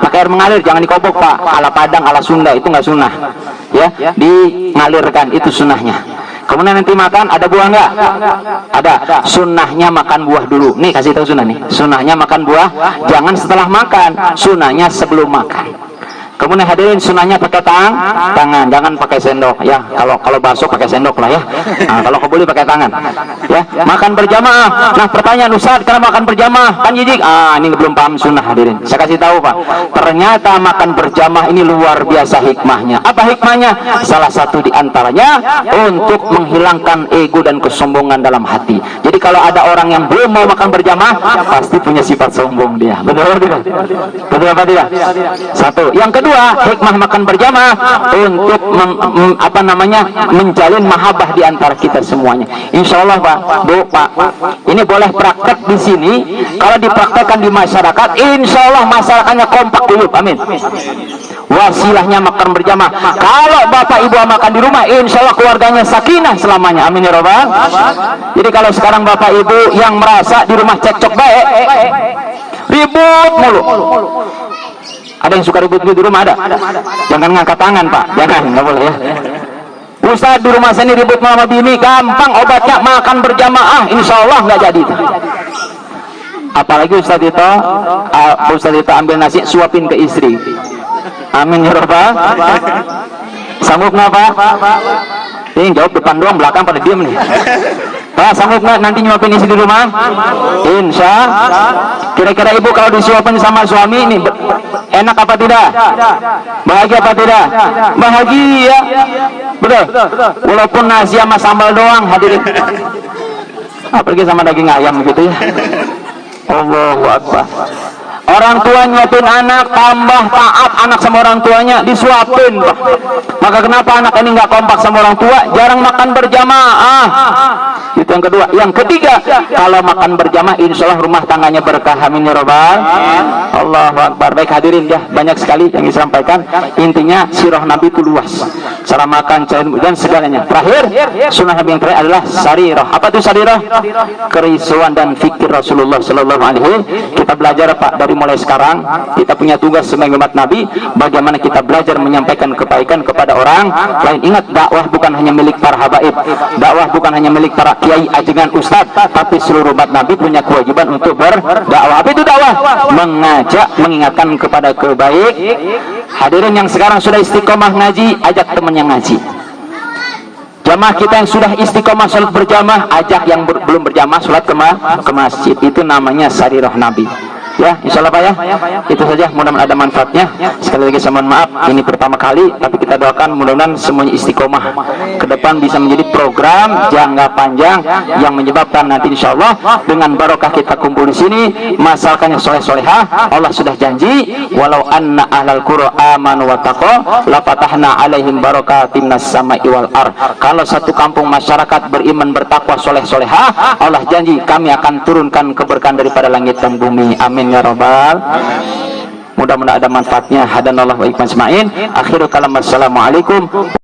pakai air mengalir, jangan dikobok Pak. Ala Padang, ala Sunda itu nggak sunnah. Ya, dialirkan itu sunnahnya. Kemudian nanti makan ada buah nggak? Ada. Sunnahnya makan buah dulu. Nih kasih tahu sunnah nih. Sunnahnya makan buah, jangan setelah makan. Sunnahnya sebelum makan. Kemudian hadirin sunnahnya pakai tangan, jangan pakai sendok ya. Kalau bakso pakai sendok lah ya. Nah, kalau kebuli pakai tangan. Ya, makan berjamaah. Nah, pertanyaan Ustaz, kenapa makan berjamaah? Kan jijik. Ini belum paham sunnah hadirin. Saya kasih tahu Pak. Ternyata makan berjamaah ini luar biasa hikmahnya. Apa hikmahnya? Salah satu di antaranya untuk menghilangkan ego dan kesombongan dalam hati. Jadi kalau ada orang yang belum mau makan berjamaah, pasti punya sifat sombong dia. Betul tidak? Betul apa tidak? Satu. Yang kedua, hikmah makan berjamaah untuk menjalin mahabbah di antara kita semuanya. Insya Allah Pak, Bu, Pak, ini boleh praktek di sini. Kalau dipraktekkan di masyarakat, insya Allah masyarakatnya kompak dulu. Amin. Wasilahnya makan berjamaah. Kalau Bapak Ibu makan di rumah, insya Allah keluarganya sakinah selamanya. Amin ya Rabbal. Jadi kalau sekarang Bapak Ibu yang merasa di rumah cekcok baik, ribut mulu. Ada yang suka ribut di rumah ada? Jangan ngangkat tangan Pak, jangan, nggak boleh ya. Ustaz di rumah saya ini ribut sama bini, gampang obatnya makan berjamaah, insya Allah nggak jadi. Apalagi Ustaz itu ambil nasi suapin ke istri. Amin ya Rabbal. Sanggup nggak Pak? Ini jawab depan doang, belakang pada diem nih. Pak, sanggup nggak nanti nyuapin istri di rumah? Insya. Kira-kira ibu kalau disuapin sama suami ini enak apa tidak? Bahagia apa tidak? Bahagia. Betul. Walaupun nasi sama sambal doang hadirin. Apalagi sama daging ayam gitu ya. Allahu Akbar. Orang tua nyuapin anak, tambah taat anak sama orang tuanya, disuapin. Maka kenapa anak ini nggak kompak sama orang tua? Jarang makan berjamaah. Itu yang kedua. Yang ketiga, kalau makan berjamaah, insya Allah rumah tangganya berkah. Amin ya Rabbal. Allahu Akbar. Baik hadirin ya, banyak sekali yang disampaikan. Intinya sirah Nabi itu luas. Cara makan, cara dan segalanya. Terakhir, sunnah Nabi yang terakhir adalah sarirah. Apa itu sarirah? Kerisuan dan fikir Rasulullah Sallallahu Alaihi Wasallam. Kita belajar Pak dari mulai sekarang. Kita punya tugas sebagai umat Nabi. Bagaimana kita belajar menyampaikan kebaikan kepada orang lain. Ingat, dakwah bukan hanya milik para habaib. Dakwah bukan hanya milik para kiai, ajengan, ustadz, tapi seluruh umat Nabi punya kewajiban untuk berdakwah. Apa itu dakwah? Mengajak, mengingatkan kepada kebaik. Hadirin yang sekarang sudah istiqomah ngaji, ajak temannya ngaji. Jamaah kita yang sudah istiqomah salat berjamaah, ajak yang belum berjamaah salat ke masjid. Itu namanya sarirah Nabi. Ya, insya Allah Pak ya. Itu saja, mudah-mudahan ada manfaatnya. Sekali lagi saya mohon maaf, ini pertama kali, tapi kita doakan mudah-mudahan semuanya istiqomah. Ke depan bisa menjadi program jangka panjang yang menyebabkan nanti insya Allah dengan barokah kita kumpul di sini, masalahnya soleh-solehah. Allah sudah janji, walau anna ahlal qura amanu wa taqwa la fatahna alaihim barakatin nas sama'i wal ard. Kalau satu kampung masyarakat beriman, bertakwa, soleh-solehah, Allah janji kami akan turunkan keberkahan daripada langit dan bumi. Amin ya Rabbal. Mudah-mudahan ada manfaatnya. Hadanallahu wa iyyakum ajmain. Akhirul kalam, assalamualaikum.